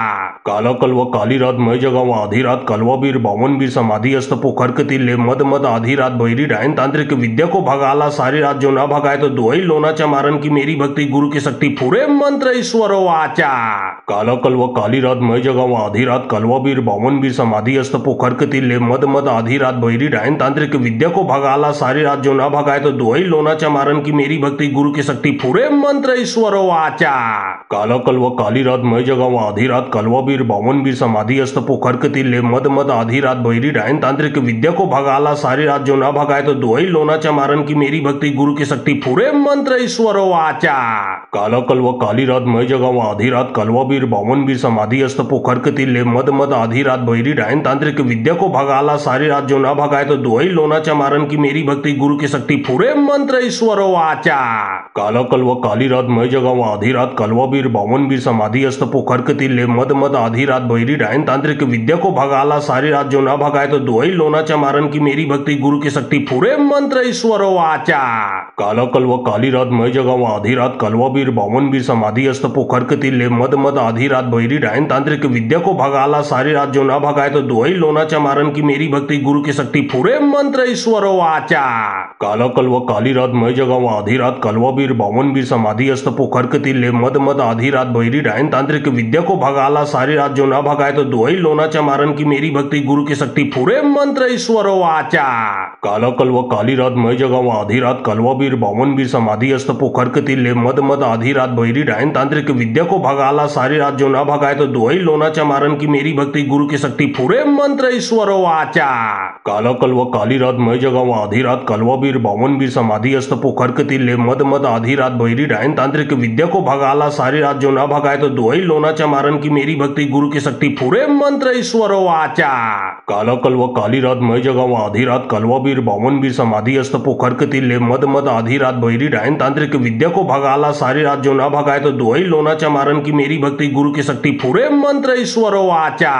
काला कलवा काली रात मैं जगावा आधी रात कलवा बीर बावन बीर समाधी अस्त पोखर कतिले मद मद आधी रात बहिरी डायन तांत्रिक विद्या को भगाला सारी रात जो ना भगाए तो दोई लोनाच्या मारन की मेरी भक्ति गुरु की शक्ति पुरे मंत्र ईश्वर वाचा। काला कलवा काली रात मैं जगावा आधी रात कलवा बीर बावन बीर समाधी अस्त पोखर कतिले मद मद आधी रात बहिरी डायन तांत्रिक विद्या को भगाला सारी रात जो ना भगाए तो दोई लोनाच्या मारन की मेरी भक्ति गुरु की शक्ति पुरे मंत्र ईश्वर वाचा। काला कलवा काली रात मैं जगावा आधी रात कलवा बीर बावन बीर समाधी अस्त पोखर कतिले मद मद आधी रात बहिरी डायन तांत्रिक विद्या को भगाला सारी रात जो ना भगाए तो दोई लोनाच्या मारन की मेरी भक्ति गुरु की शक्ति पुरे मंत्र ईश्वर वाचा। काला कलवा काली रात मैं जगावा आधी रात कलवा बीर बावन बीर समाधी अस्त पोखर कतिले मद मद आधी रात बहिरी डायन तांत्रिक विद्या को भगाला सारी रात जो ना भगाए तो दोई लोनाच्या मारन की मेरी भक्ति गुरु की शक्ति पुरे मंत्र ईश्वर वाचा। काला कलवा काली रात मैं जगावा आधी रात कलवा बीर बावन बीर समाधी अस्त पोखर कतिले मद मद आधी रात बहिरी डायन तांत्रिक विद्या को भगाला सारी रात जो ना भगाए तो दोई लोनाच्या मारन की मेरी भक्ति गुरु की शक्ति पुरे मंत्र ईश्वर वाचा। काला कलवा काली रात मैं जगावा आधी रात कलवा बीर बावन बीर समाधी अस्त पोखर कतिले मद मद आधी रात बहिरी डायन तांत्रिक विद्या को भगाला सारी रात जो ना भगाए तो दोई लोनाच्या मारन की मेरी भक्ति गुरु की शक्ति पुरे मंत्र ईश्वर वाचा। काला कलवा काली रात मैं जगावा आधी रात कलवा बीर बावन बीर समाधी अस्त पोखर कतिले मद मद आधी रात बहिरी डायन तांत्रिक विद्या को भगाला सारी रात जो ना भगाए तो दोई लोनाच्या मारन की मेरी भक्ति गुरु की शक्ति पुरे मंत्र ईश्वर वाचा। काला कलवा काली रात मैं जगावा आधी रात कलवा बीर बावन बीर समाधी अस्त पोखर कतिले मद मद आधी रात बहिरी डायन तांत्रिक विद्या को भगाला सारी रात जो ना भगाए तो दोई लोनाच्या मारन की मेरी भक्ति गुरु की शक्ति पुरे मंत्र ईश्वर वाचा। काला कलवा काली रात मैं जगावा आधी रात कलवा बीर बावन बीर समाधी अस्त पोखर कतिले मद मद आधी रात बहिरी डायन तांत्रिक विद्या को भगाला सारी रात जो ना भगाए तो दोई लोनाच्या मारन की मेरी भक्ति गुरु की शक्ति पुरे मंत्र ईश्वर वाचा। काला कलवा काली रात मैं जगावा आधी रात कलवा बीर बावन बीर समाधी अस्त पोखर कतिले मद मद आधी रात बहिरी डायन तांत्रिक विद्या को भगाला सारी रात जो ना भगाए तो दोई लोनाच्या मारन की मेरी भक्ति गुरु की शक्ति पुरे मंत्र ईश्वर वाचा।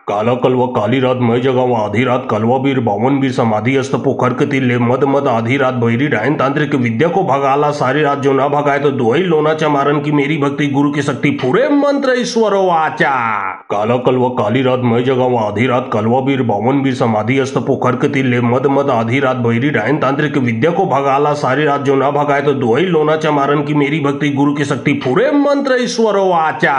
काला कलवा काली रात मैं जगावा आधी रात कलवा बीर बावन बीर समाधी अस्त पोखर कतिले मद मद आधी रात बहिरी डायन तांत्रिक विद्या को भगाला सारी रात जो ना भगाए तो दोई लोनाच्या मारन की मेरी भक्ति गुरु की शक्ति पुरे मंत्र ईश्वर वाचा। काला कलवा काली रात मैं जगावा आधी रात कलवा बीर बावन बीर समाधी अस्त पोखर कतिले मद मद आधी रात बहिरी डायन तांत्रिक विद्या को भगाला सारी रात जो ना भगाए तो दोई लोनाच्या मारन की मेरी भक्ति गुरु की शक्ति पुरे मंत्र ईश्वर वाचा।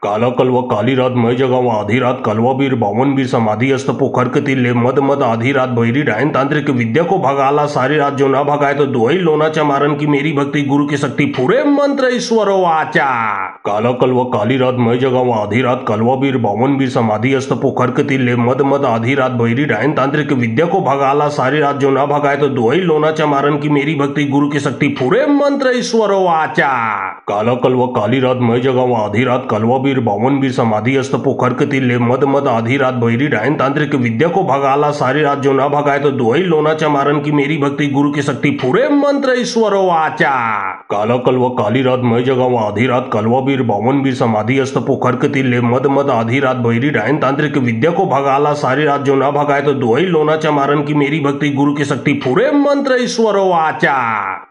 काला कलवा काली रात मैं जगावा आधी रात कलवा बीर बावन बीर समाधी अस्त पोखर कतिले मद मद आधी रात बहिरी डायन तांत्रिक विद्या को भगाला सारी रात जो ना भगाए तो दोई लोनाच्या मारन की मेरी भक्ति गुरु की शक्ति पुरे मंत्र ईश्वर वाचा। काला कलवा काली रात मैं जगावा आधी रात कलवा बीर बावन बीर समाधी अस्त पोखर कतिले मद मद आधी रात बहिरी डायन तांत्रिक विद्या को भगाला सारी रात जो ना भगाए तो दोई लोनाच्या मारन की मेरी भक्ति गुरु की शक्ति पुरे मंत्र ईश्वर वाचा। काला कलवा काली रात मै जगावा आधी रात कलवा बीर बावन बीर समाधी अस्त पोखर तिल्ले मद मद आधी रात बहिरी डायन तांत्रिक विद्या को भगाला सारी रात जो ना भगाए तो दुआई लोनाच्या मारन की मेरी भक्ति गुरु की शक्ति पूरे मंत्र ईश्वर वाचा। काला कलवा काली रात मै जगावा आधी रात कलवा बीर बावन बीर समाधी अस्त पोखर तिल्ले मद मद आधी रात बहिरी डायन तांत्रिक विद्या को भगाला सारी रात जो ना भगाए तो दुआई लोनाच्या मारन की मेरी भक्ति गुरु की शक्ति पूरे मंत्र ईश्वर वाचा।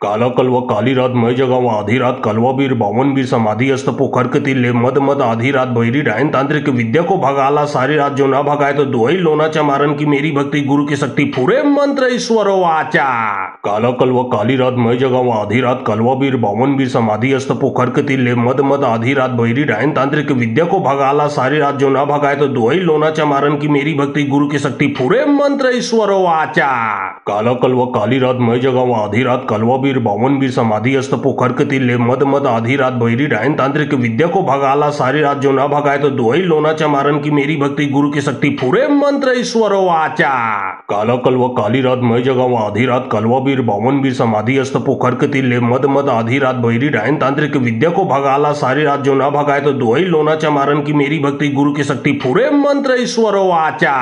काला कलवा काली रात मै जगावा आधी रात कलवा बीर बावन बीर समाधी अस्त पोखर तिल्ले मद मद आधी रात बहिरी डायन तांत्रिक विद्या को भगाला सारी रात जो ना भगाए तो दुआई लोनाच्या मारन की मेरी भक्ति गुरु की शक्ति पूरे मंत्र ईश्वर वाचा। काला कलवा काली रात मै जगावा आधी रात कलवा बीर बावन बीर समाधी अस्त पोखर तिल्ले मद मद आधी रात बहिरी डायन तांत्रिक विद्या को भगाला सारी रात जो ना भगाए तो दुआई लोनाच्या मारन की मेरी भक्ति गुरु की शक्ति पूरे मंत्र ईश्वर वाचा। काला कलवा काली रात मै जगावा आधी रात कलवा बीर बावन बीर समाधी अस्त पोखर तिल्ले मद मद आधी रात बहिरी डायन तांत्रिक विद्या को भगाला सारी रात जो ना भगाए तो दुआई लोनाच्या मारन की मेरी भक्ति गुरु की शक्ति पूरे मंत्र ईश्वर वाचा। काला कलवा काली रात मै जगावा आधी रात कलवा बीर बावन बीर समाधी अस्त पोखर तिल्ले मद मद आधी रात बहिरी डायन तांत्रिक विद्या को भगाला सारी रात जो ना भगाए तो दुआई लोनाच्या मारन की मेरी भक्ति गुरु की शक्ति पूरे मंत्र ईश्वर वाचा।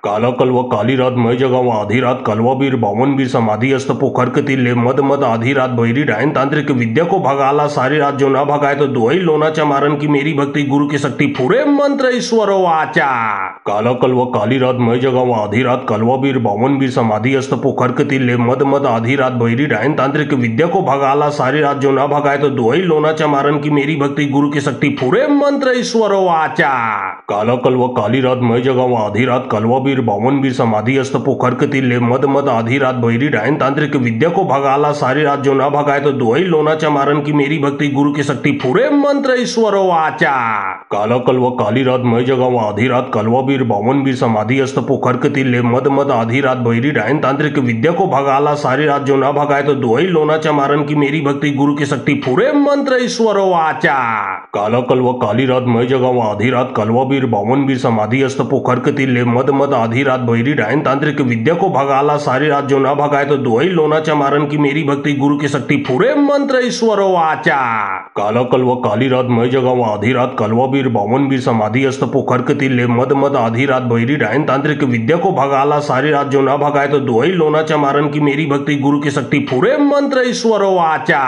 काला कलवा काली रात मै जगावा आधी रात कलवा बीर बावन बीर समाधी अस्त पोखर तिल्ले मद मद आधी रात बहिरी डायन तांत्रिक विद्या को भगाला सारी रात जो ना भगाए तो दुआई लोनाच्या मारन की मेरी भक्ति गुरु की शक्ति पूरे मंत्र ईश्वर वाचा। काला कलवा काली रात मै जगावा आधी रात कलवा बीर बावन बीर समाधी अस्त पोखर तिल्ले मद मद आधी रात बहिरी डायन तांत्रिक विद्या को भगाला सारी रात जो ना भगाए तो दुआई लोनाच्या मारन की मेरी भक्ति गुरु की शक्ति पूरे मंत्र ईश्वर वाचा। काला कलवा काली रात मै जगावा आधी रात कलवा बीर बावन बीर समाधी अस्त पोखर तिल्ले मद मद आधी रात बहिरी डायन तांत्रिक विद्या को भगाला सारी रात जो ना भगाए तो दुआई लोनाच्या मारन की मेरी भक्ति गुरु की शक्ति पूरे मंत्र ईश्वर वाचा। काला कलवा काली रात मै जगावा आधी रात कलवा बीर बावन बीर समाधी अस्त पोखर तिल्ले मद मद आधी रात बहिरी डायन तांत्रिक विद्या को भगाला सारी रात जो ना भगाए तो दुआई लोनाच्या मारन की मेरी भक्ति गुरु की शक्ति पूरे मंत्र ईश्वर वाचा। काला कलवा काली रात मै जगावा आधी रात कलवा बीर बावन बीर समाधी अस्त पोखर तिल्ले मद मद आधी रात बहिरी डायन तांत्रिक विद्या को भगाला सारी रात जो ना भगाए तो दुआई लोनाच्या मारन की मेरी भक्ति गुरु की शक्ति पूरे मंत्र ईश्वर वाचा। काला कलवा काली रात मै जगावा आधी रात कलवा बीर बावन बीर समाधी अस्त पोखर तिल्ले मद मद आधी रात बहिरी डायन तांत्रिक विद्या को भगाला सारी रात जो ना भगाए तो दुआई लोनाच्या मारन की मेरी भक्ति गुरु की शक्ति पूरे मंत्र ईश्वर वाचा।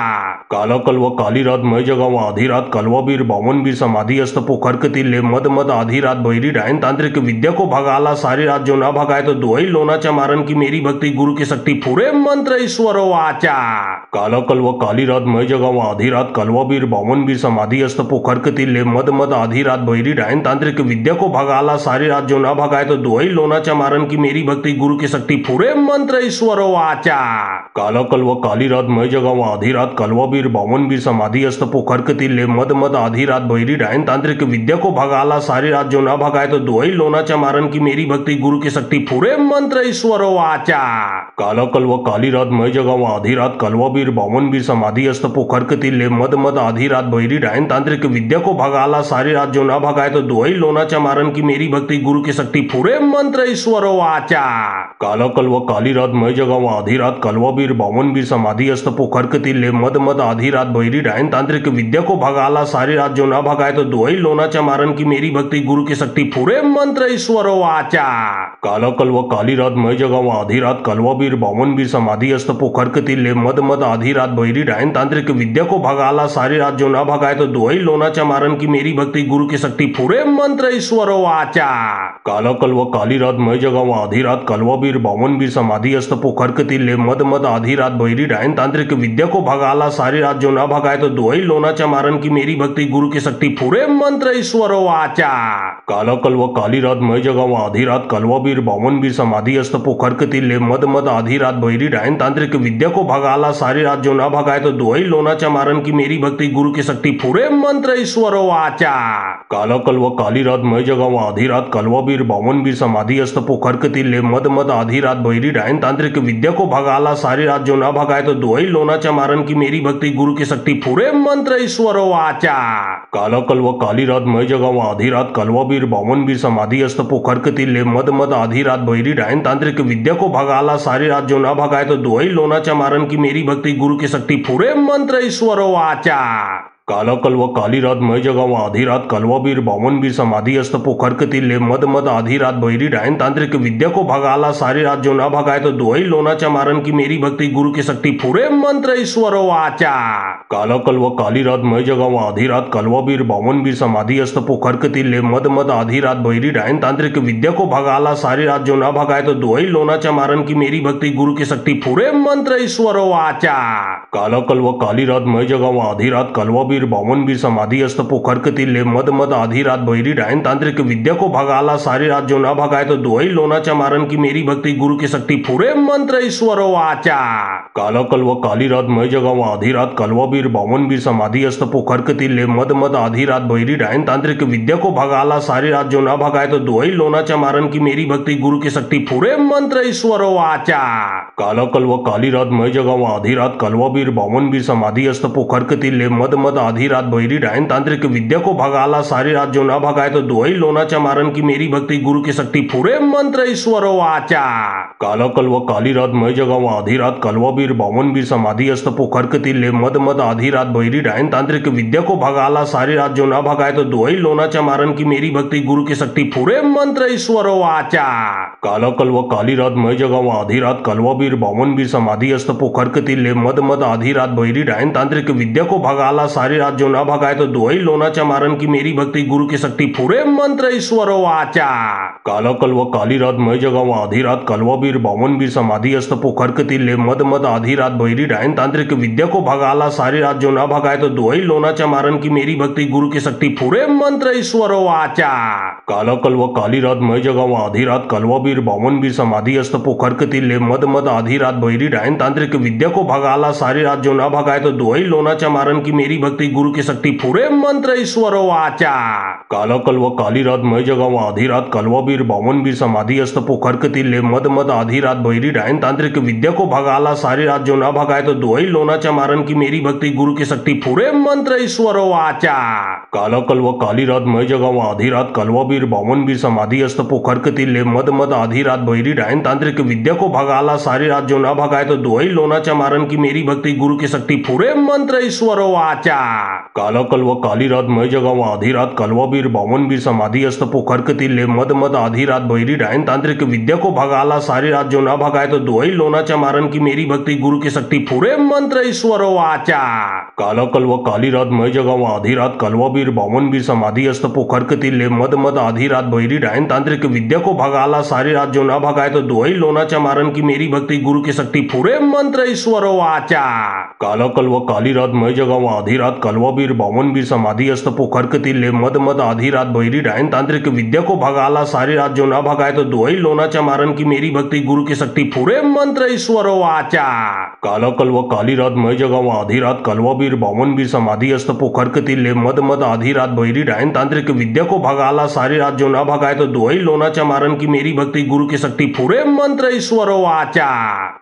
काला कलवा काली रात मै जगावा आधी रात कलवा बीर बावन बीर समाधी अस्त पोखर तिल्ले मद मद आधी रात बहिरी डायन तांत्रिक विद्या को भगाला सारी रात जो ना भगाए तो दुआई लोनाच्या मारन की मेरी भक्ति गुरु की शक्ति पूरे मंत्र ईश्वर वाचा। काला कलवा काली रात मै जगावा आधी रात कलवा बीर बावन बीर समाधी अस्त पोखर तिल्ले मद मद आधी रात बहिरी डायन तांत्रिक विद्या को भगाला सारी रात जो ना भगाए तो दुआई लोनाच्या मारन की मेरी भक्ति गुरु की शक्ति पूरे मंत्र ईश्वर वाचा। काला कलवा काली रात मै जगावा आधी रात कलवा बीर बावन बीर समाधी अस्त पोखर तिल्ले मद मद आधी रात बहिरी डायन तांत्रिक विद्या को भगाला सारी रात जो ना भगाए तो दुआई लोनाच्या मारन की मेरी भक्ति गुरु की शक्ति पूरे मंत्र ईश्वर वाचा। काला कलवा काली रात मै जगावा आधी रात कलवा बीर बावन बीर समाधी अस्त पोखर तिल्ले मद मद आधी रात बहिरी डायन तांत्रिक विद्या को भगाला सारी रात जो ना भगाए तो दुआई लोनाच्या मारन की मेरी भक्ति गुरु की शक्ति पूरे मंत्र ईश्वर वाचा। काला कलवा काली रात मै जगावा आधी रात कलवा बीर बावन बीर समाधी अस्त पोखर तिल्ले मद मद आधी रात बहिरी डायन तांत्रिक विद्या को भगाला सारी रात जो ना भगाए तो दुआई लोनाच्या मारन की मेरी भक्ति गुरु की शक्ति पूरे मंत्र ईश्वर वाचा। काला कलवा काली रात मै जगावा आधी रात कलवा बीर बावन बीर समाधी अस्त पोखर तिल्ले मद मद आधी रात बहिरी डायन तांत्रिक विद्या को भगाला सारी रात जो ना भगाए तो दुआई लोनाच्या मारन की मेरी भक्ति गुरु की शक्ति पूरे मंत्र ईश्वर वाचा। काला कलवा काली रात मै जगावा आधी रात कलवा बीर बावन बीर समाधी अस्त पोखर तिल्ले मद मद आधी रात बहिरी डायन तांत्रिक विद्या को भगाला सारी रात जो ना भगाए तो दुआई लोनाच्या मारन की मेरी भक्ति गुरु की शक्ति पूरे मंत्र ईश्वर वाचा। काला कलवा काली रात मै जगावा आधी रात कलवा बीर बावन बीर समाधी अस्त पोखर तिल्ले मद मद आधी रात बहिरी डायन तांत्रिक विद्या को भगाला सारी रात जो ना भगाए तो दुआई लोनाच्या मारन की मेरी भक्ति गुरु की शक्ति पूरे मंत्र ईश्वर वाचा। काला कलवा काली रात मै जगावा आधी रात कलवा बीर बावन बीर समाधी अस्त पोखर तिल्ले मद मद आधी रात बहिरी डायन तांत्रिक विद्या को भगाला सारी रात जो ना भगाए तो दुआई लोनाच्या मारन की मेरी भक्ति गुरु की शक्ति पूरे मंत्र ईश्वर वाचा। काला कलवा काली रात मै जगाव आधी रात कलवा बीर बावन बीर समाधी अस्त पोखर कतिल्ले मद मद आधी रात बहिरी डायन तांत्रिक विद्या को भगाला सारी रात जो ना भगाए तो दोई लोनाच्या मारन की मेरी भक्ति गुरु की शक्ति पुरे मंत्र ईश्वरो वाचा काला कलवा काली रात मै जगाव आधी रात कलवा बीर बावन बीर समाधी अस्त पोखर कतिल्ले मद मद आधी रात बहिरी डायन तांत्रिक विद्या को भगाला सारी रात जो ना भगाए तो दोई लोनाच्या मारन की मेरी भक्ति गुरु की शक्ति पुरे मंत्र ईश्वरो वाचा काला कलवा काली रात मै जगाव आधी रात कलवा बीर बावन बीर समाधी अस्त पोखर कतिल्ले मद मद आधी रात बहिरी डायन तांत्रिक विद्या को भगाला सारी रात जो ना भगाए तो दोई लोनाच्या मारन की मेरी भक्ति गुरु की शक्ति पुरे मंत्र ईश्वरो वाचा काला कलवा काली रात मै जगाव आधी रात कलवा बीर बावन बीर समाधी अस्त पोखर कतिल्ले मद मद आधी रात बहिरी डायन तांत्रिक विद्या को भगाला सारी रात जो ना भगाए तो दोई लोनाच्या मारन की मेरी भक्ति गुरु की शक्ति पुरे मंत्र ईश्वरो वाचा काला कलवा काली रात मै जगाव आधी रात कलवा बीर बावन बीर समाधी अस्त पोखर कतिल्ले मद मद आधी रात बहिरी डायन तांत्रिक विद्या को भगाला सारी रात जो ना भगाए तो दोई लोनाच्या मारन की मेरी भक्ति गुरु की शक्ति पुरे मंत्र ईश्वरो वाचा काला कलवा काली रात मै जगाव आधी रात कलवा बीर बावन बीर समाधी अस्त पोखर कतिल्ले मद मद आधी रात बहिरी डायन तांत्रिक विद्या को भगाला सारी रात जो ना भगाए तो दोई लोनाच्या मारन की मेरी भक्ति गुरु की शक्ति पुरे मंत्र ईश्वरो वाचा काला कलवा काली रात मै जगाव आधी रात कलवा बीर बावन बीर समाधी अस्त पोखर कतिल्ले मद मद आधी रात बहिरी डायन तांत्रिक विद्या को भगाला सारी रात जो ना भगाए तो दोई लोनाच्या मारन की मेरी भक्ति गुरु की शक्ति पुरे मंत्र ईश्वरो वाचा काला कलवा काली रात मै जगाव आधी रात कलवा बीर बावन बीर समाधी अस्त पोखर कतिल्ले मद मद आधी रात बहिरी डायन तांत्रिक विद्या को भगाला सारी रात जो ना भगाए तो दोई लोनाच्या मारन की मेरी भक्ति गुरु की शक्ति पुरे मंत्र ईश्वरो वाचा काला कलवा काली रात मै जगाव आधी रात कलवा बीर बावन बीर समाधी अस्त पोखर कतिल्ले मद मद आधी रात बहिरी डायन तांत्रिक विद्या को भगाला सारी रात जो ना भगाए तो दोई लोनाच्या मारन की मेरी भक्ति गुरु की शक्ति पुरे मंत्र ईश्वरो वाचा काला कलवा काली रात मै जगाव आधी रात कलवा बीर बावन बीर समाधी अस्त पोखर कतिल्ले मद मद आधी रात बहिरी डायन तांत्रिक विद्या को भगाला सारी रात जो ना भगाए तो दोई लोनाच्या मारन की मेरी भक्ति गुरु की शक्ति पुरे मंत्र ईश्वरो वाचा काला कलवा काली रात मै जगाव आधी रात कलवा बीर बावन बीर समाधी अस्त पोखर कतिल्ले मद मद आधी रात बहिरी डायन तांत्रिक विद्या को भगाला सारी रात जो ना भगाए तो दोई लोनाच्या मारन की मेरी भक्ति गुरु की शक्ति पुरे मंत्र ईश्वरो वाचा काला कलवा काली रात मै जगाव आधी रात कलवा बीर बावन बीर समाधी अस्त पोखर कतिल्ले मद मद आधी रात बहिरी डायन तांत्रिक विद्या को भगाला सारी रात जो ना भगाए तो दोई लोनाच्या मारन की मेरी भक्ति गुरु की शक्ति पुरे मंत्र ईश्वरो वाचा काला कलवा काली रात मै जगाव आधी रात कलवा बीर बावन बीर समाधी अस्त पोखर कतिल्ले मद मद आधी रात बहिरी डायन तांत्रिक विद्या को भगाला सारी रात जो ना भगाए तो दोई लोनाच्या मारन की मेरी भक्ति गुरु की शक्ति पुरे मंत्र ईश्वरो वाचा काला कलवा काली रात मै जगाव आधी रात कलवा बीर बावन बीर समाधी अस्त पोखर कतिल्ले मद मद आधी रात बहिरी डायन तांत्रिक विद्या को भगाला सारी रात जो ना भगाए तो दोई लोनाच्या मारन की मेरी भक्ति गुरु की शक्ति पुरे मंत्र ईश्वरो वाचा काला कलवा काली रात मै जगाव आधी रात कलवा बीर बावन बीर समाधी अस्त पोखर कतिल्ले मद मद आधी रात बहिरी डायन तांत्रिक विद्या को भगाला सारी रात जो ना भगाए तो दोई लोनाच्या मारन की मेरी भक्ति गुरु की शक्ति पुरे मंत्र ईश्वरो वाचा काला कलवा काली रात मै जगाव आधी रात कलवा बीर बावन बीर समाधी अस्त पोखर कतिल्ले मद मद आधी रात बहिरी डायन तांत्रिक विद्या को भगाला सारी रात जो ना भगाए तो दोई लोनाच्या मारन की मेरी भक्ति गुरु की शक्ति पुरे मंत्र ईश्वरो वाचा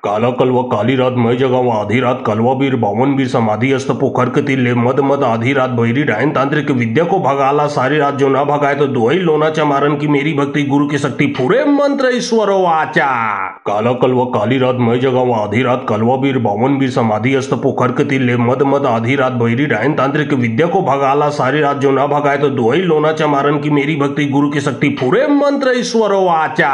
काला कलवा काली रात मै जगाव आधी रात कलवा बीर बावन बीर समाधी अस्त पोखर कतिल्ले मद मद आधी रात बहिरी डायन तांत्रिक विद्या को भगाला सारी रात जो ना भगाए तो दोई लोनाच्या मारन की मेरी भक्ति गुरु की शक्ति पुरे मंत्र ईश्वरो वाचा काला कलवा काली रात मै जगाव आधी रात कलवा बीर बावन बीर समाधी अस्त पोखर कतिल्ले मद मद आधी रात बहिरी डायन तांत्रिक विद्या को भगाला सारी रात जो ना भगाए तो दोई लोनाच्या मारन की मेरी भक्ति गुरु की शक्ति पुरे मंत्र ईश्वरो वाचा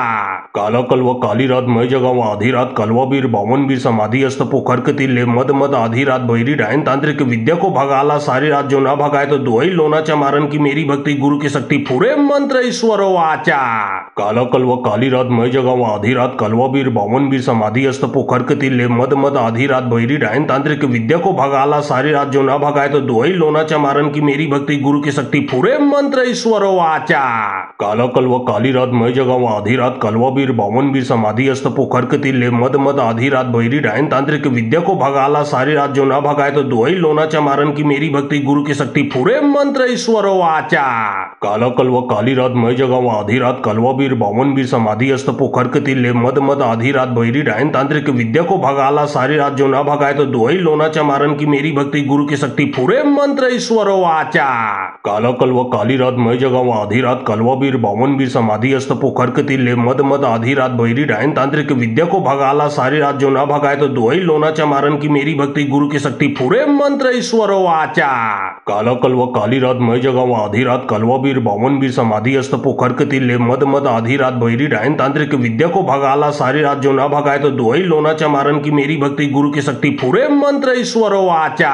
काला कलवा काली रात मै जगाव आधी रात कलवा बीर बावन बीर समाधी अस्त पोखर कतिल्ले मद मद आधी रात बहिरी डायन तांत्रिक विद्या को भगाला सारी रात जो ना भगाए तो दोई लोनाच्या मारन की मेरी भक्ति गुरु की शक्ति पुरे मंत्र ईश्वरो वाचा काला कलवा काली रात मै जगाव आधी रात कलवा बीर बावन बीर समाधी अस्त पोखर कतिल्ले मद मद आधी रात बहिरी डायन तांत्रिक विद्या को भगाला सारी रात जो ना भगाए तो दोई लोनाच्या मारन की मेरी भक्ति गुरु की शक्ति पुरे मंत्र ईश्वरो वाचा काला कलवा काली रात मै जगाव आधी रात कलवा बीर बावन बीर समाधी अस्त पोखर कतिल्ले मद मद आधी रात बहिरी डायन तांत्रिक विद्या को भगाला सारी रात जो ना भगाए तो दोई लोनाच्या मारन की मेरी भक्ति गुरु की शक्ति पूरे मंत्र ईश्वरो वाचा। काला कलवा काली रात मैं जगावा आधी रात कलवा बीर बावन बीर समाधि अस्त पोखर के तिल्ले मद मद आधी रात बहिरी डायन तांत्रिक विद्या को भगाला सारी रात जो ना भगाए तो दुआई लोना चमारन की मेरी भक्ति गुरु की शक्ति पूरे मंत्र ईश्वरो वाचा। काला कलवा काली रात मैं जगावा आधी रात कलवा बीर बावन बीर समाधि अस्त पोखर के तिल्ले मद मद आधी रात बहिरी डायन तांत्रिक विद्या को भगाला सारी रात जो ना भगाए तो दुआई लोना चमारन की मेरी भक्ति गुरु की शक्ति पूरे मंत्र ईश्वरो वाचा। काला कलवा काली रात मैं जगावा आधी रात कलवा बीर बावन बीर समाधि अस्त पोखर के तिल्ले मद मद आधी रात बहिरी डायन तांत्रिक विद्या को भगाला सारी रात जो ना भगाए तो दुआई लोना चमारन की मेरी भक्ति गुरु की शक्ति पूरे मंत्र ईश्वरो वाचा।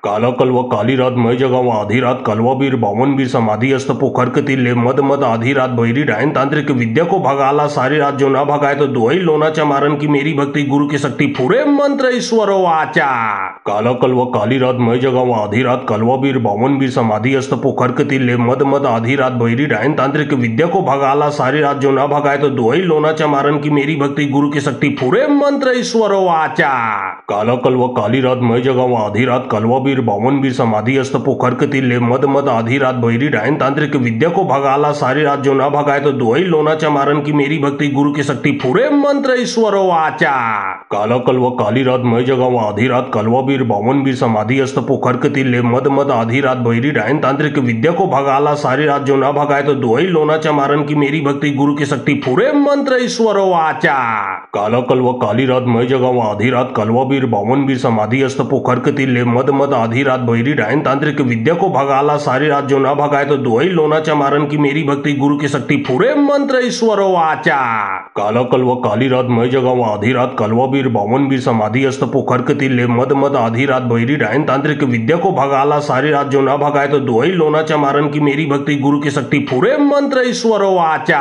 काला कलवा काली रात मैं जगावा आधी रात कलवा बीर बावन बीर समाधि अस्त पोखर के तिल्ले मद मद आधी रात बहिरी डायन तांत्रिक विद्या को भगाला सारी रात जो ना भगाए तो दुआई लोना चमारन की मेरी भक्ति गुरु की शक्ति पूरे मंत्र ईश्वरो वाचा। काला कलवा काली रात मैं जगावा आधी रात कलवा बीर बावन बीर समाधि अस्त पोखर के तिल्ले मद मद आधी रात बहिरी डायन तांत्रिक विद्या को भगाला सारी रात जो ना भगाए तो दुआई लोना चमारन की मेरी भक्ति गुरु की शक्ति पूरे मंत्र ईश्वरो वाचा। काला कलवा काली रात मैं जगावा आधी रात कलवा बीर बावन बीर समाधि अस्त पोखर के तिल्ले मद मद आधी रात बहिरी डायन तांत्रिक विद्या को भगाला सारी रात जो ना भगाए तो दुआई लोना चमारन की मेरी भक्ति गुरु की शक्ति पूरे मंत्र ईश्वरो वाचा। काला कलवा काली रात मैं जगावा आधी रात कलवा बीर बावन बीर समाधि अस्त पोखर के तिल्ले मद मद आधी रात बहिरी डायन तांत्रिक विद्या को भगाला सारी रात जो ना भगाए तो दुआई लोना चमारन की मेरी भक्ति गुरु की शक्ति पूरे मंत्र ईश्वरो वाचा। काला कलवा काली रात मैं जगावा आधी रात कलवा बीर बावन बीर समाधि अस्त पोखर के तिल्ले मद मद आधी रात बहिरी डायन तांत्रिक विद्या को भगाला सारी रात जो ना भगाए तो दुआई लोना चमारन की मेरी भक्ति गुरु की शक्ति पूरे मंत्र ईश्वरो वाचा। काला कलवा काली रात मैं जगावा आधी रात कलवा बीर बावन बीर समाधि अस्त पोखर के तिल्ले मद मद आधी रात बहिरी डायन तांत्रिक विद्या को भगाला सारी रात जो ना भगाए तो दुआई लोना चमारन की मेरी भक्ति गुरु की शक्ति पूरे मंत्र ईश्वरो वाचा।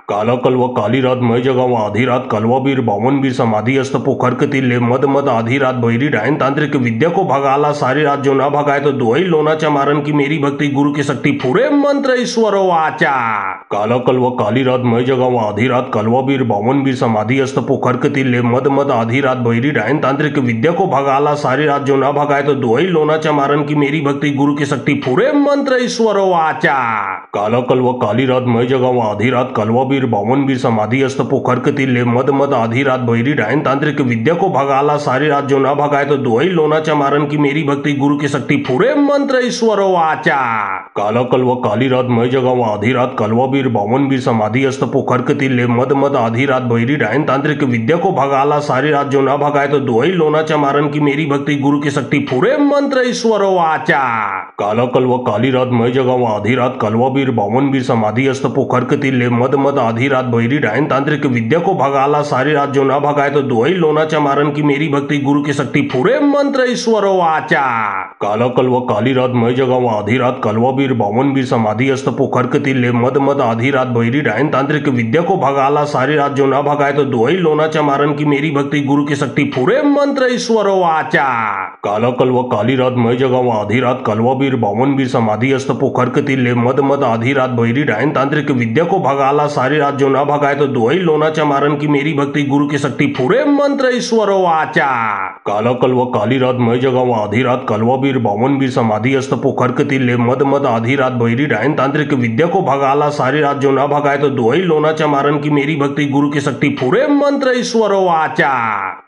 काला कलवा काली रात मैं जगावा आधी रात कलवा बीर बावन बीर समाधि अस्त पोखर के तिल्ले मद मद आधी रात बहिरी डायन तांत्रिक विद्या को भगाला सारी रात जो ना भगाए तो दुआई लोना चमारन की मेरी भक्ति गुरु की शक्ति पूरे मंत्र ईश्वरो वाचा। काला कलवा काली रात मैं जगावा आधी रात कलवा बीर बावन बीर समाधि अस्त पोखर के तिल्ले मद मद आधी रात बहिरी डायन तांत्रिक विद्या को भगाला सारी रात जो ना भगाए तो दुआई लोना चमारन की मेरी भक्ति गुरु की शक्ति पूरे मंत्र ईश्वरो वाचा। काला कलवा काली रात मैं जगावा आधी रात कलवा बीर बावन बीर समाधि अस्त पोखर के तिल्ले मद मद आधी रात बहिरी डायन तांत्रिक विद्या को भगाला सारी रात जो ना भगाए तो दुआई लोना चमारन की मेरी भक्ति गुरु की शक्ति पूरे मंत्र ईश्वरो वाचा। काला कलवा काली रात मैं जगावा आधी रात कलवा बीर बावन बीर समाधि अस्त पोखर के तिल्ले मद मद आधी रात बहिरी डायन तांत्रिक विद्या को भगाला सारी रात जो ना भगाए तो दुआई लोना चमारन की मेरी भक्ति गुरु की शक्ति पूरे मंत्र ईश्वरो वाचा। काला कलवा काली रात मैं जगावा आधी रात कलवा बीर बावन बीर समाधि अस्त पोखर के तिल्ले मद मद आधी रात बहिरी डायन तांत्रिक विद्या को भगाला सारी रात जो ना भगाए तो दुआई लोना चमारन की मेरी भक्ति गुरु की शक्ति पूरे मंत्र ईश्वरो वाचा। काला कलवा काली रात मैं जगावा आधी रात कलवा बीर बावन बीर समाधि अस्त पोखर के तिल्ले मद मद आधी रात बहिरी डायन तांत्रिक विद्या को भगाला सारी रात जो ना भगाए तो दुआई लोना चमारन की मेरी भक्ति गुरु की शक्ति पूरे मंत्र ईश्वरो वाचा। काला कलवा काली रात मैं जगावा आधी रात कलवा बीर बावन बीर समाधि अस्त पोखर के तिल्ले मद मद आधी रात बहिरी डायन तांत्रिक विद्या को भगाला सारी रात जो ना भगाए तो दुआई लोना चमारन की मेरी भक्ति गुरु की शक्ति पूरे मंत्र ईश्वरो वाचा। काला कलवा काली रात मैं जगावा आधी रात कलवा बीर बावन बीर समाधि अस्त पोखर के तिल्ले मद मद आधी रात बहिरी डायन तांत्रिक विद्या को भगाला सारी रात जो ना भगाए तो दुआई लोना चमारन की मेरी भक्ति गुरु की शक्ति पूरे मंत्र ईश्वरो वाचा।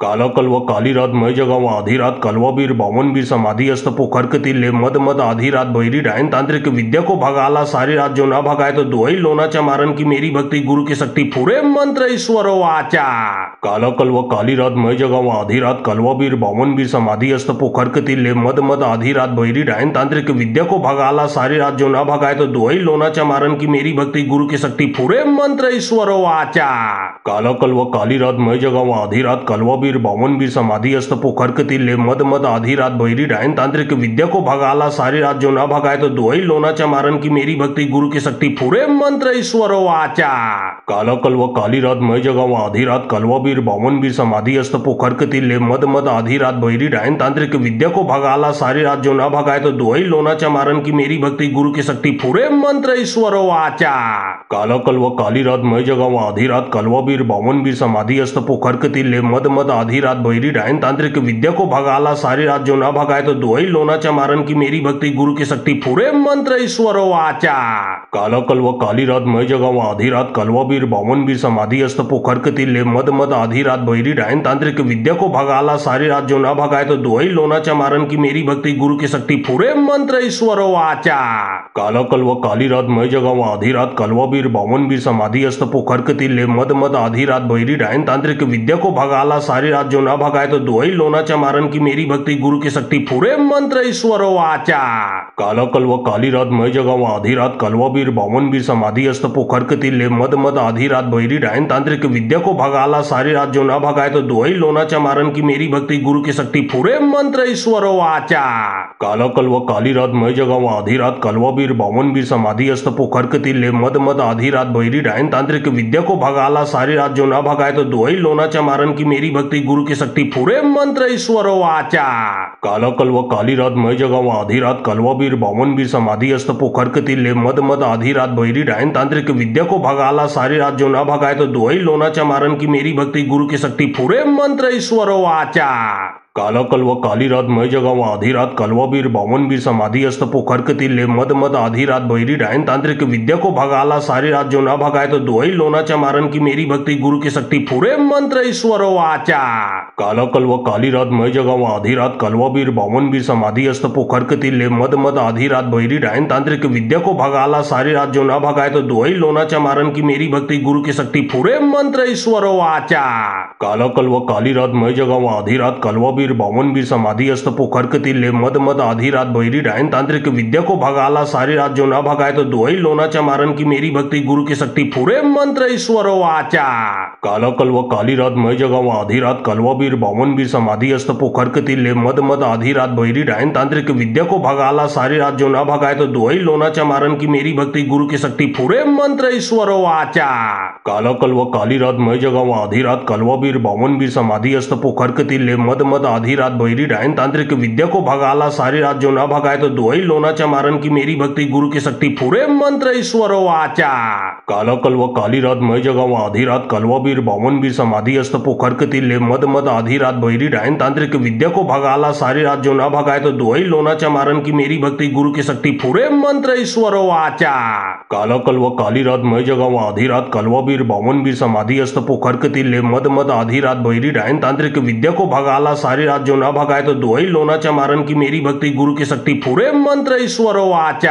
काला कलवा काली रात मैं जगावा आधी रात कलवा बीर बावन बीर समाधि अस्त पोखर के तिल्ले मद मद आधी रात बहिरी डायन तांत्रिक विद्या को भगाला सारी रात जो ना भगाए तो दुआई लोना चमारन की मेरी भक्ति गुरु की शक्ति पूरे मंत्र ईश्वरो वाचा। काला कलवा काली रात मैं जगावा आधी रात कलवा बीर बावन बीर समाधि अस्त पोखर के तिल्ले मद मद आधी रात बहिरी डायन तांत्रिक विद्या को भगाला सारी रात जो ना भगाए तो दुआई लोना चमारन की मेरी भक्ति गुरु की शक्ति पूरे मंत्र ईश्वरो वाचा। काला कलवा काली रात मैं जगावा आधी रात कलवा बीर बावन बीर समाधि अस्त पोखर के तिल्ले मद मद आधी रात बहिरी डायन तांत्रिक विद्या को भगाला सारी रात जो ना भगाए तो दुआई लोना चमारन की मेरी भक्ति गुरु की शक्ति पूरे मंत्र ईश्वरो वाचा। काला कलवा काली रात मैं जगावा आधी रात कलवा बीर बावन बीर समाधि अस्त पोखर के तिल्ले मद मद आधी रात बहिरी डायन तांत्रिक विद्या को भगाला सारी रात जो ना भगाए तो दुआई लोना चमारन की मेरी भक्ति गुरु की शक्ति पूरे मंत्र ईश्वरो वाचा। काला कलवा काली रात मैं जगावा आधी रात कलवा बीर बावन बीर समाधि अस्त पोखर के तिल्ले मद मद आधी रात बहिरी डायन तांत्रिक विद्या को भगाला भगाला सारी रात जो ना भगाए तो दुआई लोना चमारन की मेरी भक्ति गुरु की शक्ति पूरे मंत्र ईश्वरो वाचा। काला कलवा काली रात मैं जगावा आधी रात कलवा बीर बावन बीर समाधि अस्त पोखर तिल्ले मद मद आधी रात बहिरी डायन तांत्रिक विद्या को भगाला सारी रात जो ना भगाए तो दुआई लोना चमारन की मेरी भक्ति गुरु की शक्ति पूरे मंत्र ईश्वरो वाचा। काला कलवा काली रात मैं जगावा आधी रात कलवा बीर बावन बीर समाधि अस्त पोखर तिल्ले मद मद आधी रात बहिरी डायन तांत्रिक विद्या को भगाला सारी रात जो ना भगाए तो दुआई लोना चमारन की मेरी भक्ति गुरु की शक्ति पूरे मंत्र ईश्वरो वाचा। काला कलवा काली रात मैं जगावा आधी रात कलवा बीर बावन बीर समाधि अस्त पोखर तिल्ले मद मद आधी रात बहिरी डायन तांत्रिक विद्या को भगाला सारी रात जो ना भगाए तो दुआई लोना चमारन की मेरी भक्ति गुरु की शक्ति पूरे मंत्र ईश्वरो वाचा। काला कलवा काली रात मैं जगावा आधी रात कलवा बीर बावन बीर समाधि अस्त पोखर तिल्ले मद मद आधी रात बहिरी डायन तांत्रिक विद्या को भगाला सारी रात जो ना भगाए तो दुआई लोना चमारन की मेरी भक्ति गुरु की शक्ति पूरे मंत्र ईश्वरो वाचा। काला कलवा काली रात मैं जगावा आधी रात कलवा बीर बावन बीर समाधि अस्त पोखर तिल्ले मद मद आधी रात बहिरी डायन तांत्रिक विद्या को भगाला सारी रात जो ना भगाए तो दुआई लोना चमारन की मेरी भक्ति गुरु की शक्ति पूरे मंत्र ईश्वरो वाचा। काला कलवा काली रात मैं जगावा आधी रात कलवा बीर बावन बीर समाधि अस्त पोखर तिल्ले मद मद आधी रात बहिरी डायन तांत्रिक विद्या को भगाला सारी रात जो ना भगाए तो दुआई लोना चमारन की मेरी भक्ति गुरु की शक्ति पूरे मंत्र ईश्वरो वाचा। काला कलवा काली रात मैं जगावा आधी रात कलवा बीर बावन बीर समाधि अस्त पोखर तिल्ले मद मद आधी रात बहिरी डायन तांत्रिक विद्या को भगाला सारी रात जो ना भगाए तो दुआई लोना चमारन की मेरी भक्ति गुरु की शक्ति पूरे मंत्र ईश्वरो वाचा। काला कलवा काली रात मैं जगावा आधी रात कलवा बीर बावन बीर समाधि अस्त पोखर तिल्ले मद मद आधी रात बहिरी डायन तांत्रिक विद्या को भगाला सारी रात जो ना भगाए तो दुआई लोना चमारन की मेरी भक्ति गुरु की शक्ति पूरे मंत्र ईश्वरो वाचा। काला कलवा काली रात मैं जगावा आधी रात कलवा बीर बावन बीर समाधि अस्त पोखर तिल्ले मद मद आधी रात बहिरी डायन तांत्रिक विद्या को भगाला सारी रात जो ना भगाए तो दुआई लोना चमारन की मेरी भक्ति गुरु की शक्ति पूरे मंत्र ईश्वरो वाचा। काला कलवा काली रात मैं जगावा आधी रात कलवा बीर बावन बीर समाधि अस्त पोखर तिल्ले मद मद आधी रात बहिरी डायन तांत्रिक विद्या को भगाला सारी रात जो ना भगाए तो दुआई लोना चमारन की मेरी भक्ति गुरु की शक्ति पूरे मंत्र ईश्वरो वाचा। काला कलवा काली रात मैं जगावा आधी रात कलवा बीर बावन बीर समाधि अस्त पोखर तिल्ले मद मद आधी रात बहिरी डायन तांत्रिक विद्या को भगाला सारी रात जो ना भगाए तो दुआई लोना चमारन की मेरी भक्ति गुरु की शक्ति पूरे मंत्र ईश्वरो वाचा। काला कलवा काली रात मैं जगावा आधी रात कलवा बीर बावन बीर समाधि अस्त पोखर तिल्ले मद मद आधी रात बहिरी डायन तांत्रिक विद्या को भगाला सारी रात जो ना भगाए तो दुआई लोना चमारन की मेरी भक्ति गुरु की शक्ति पूरे मंत्र ईश्वरो वाचा।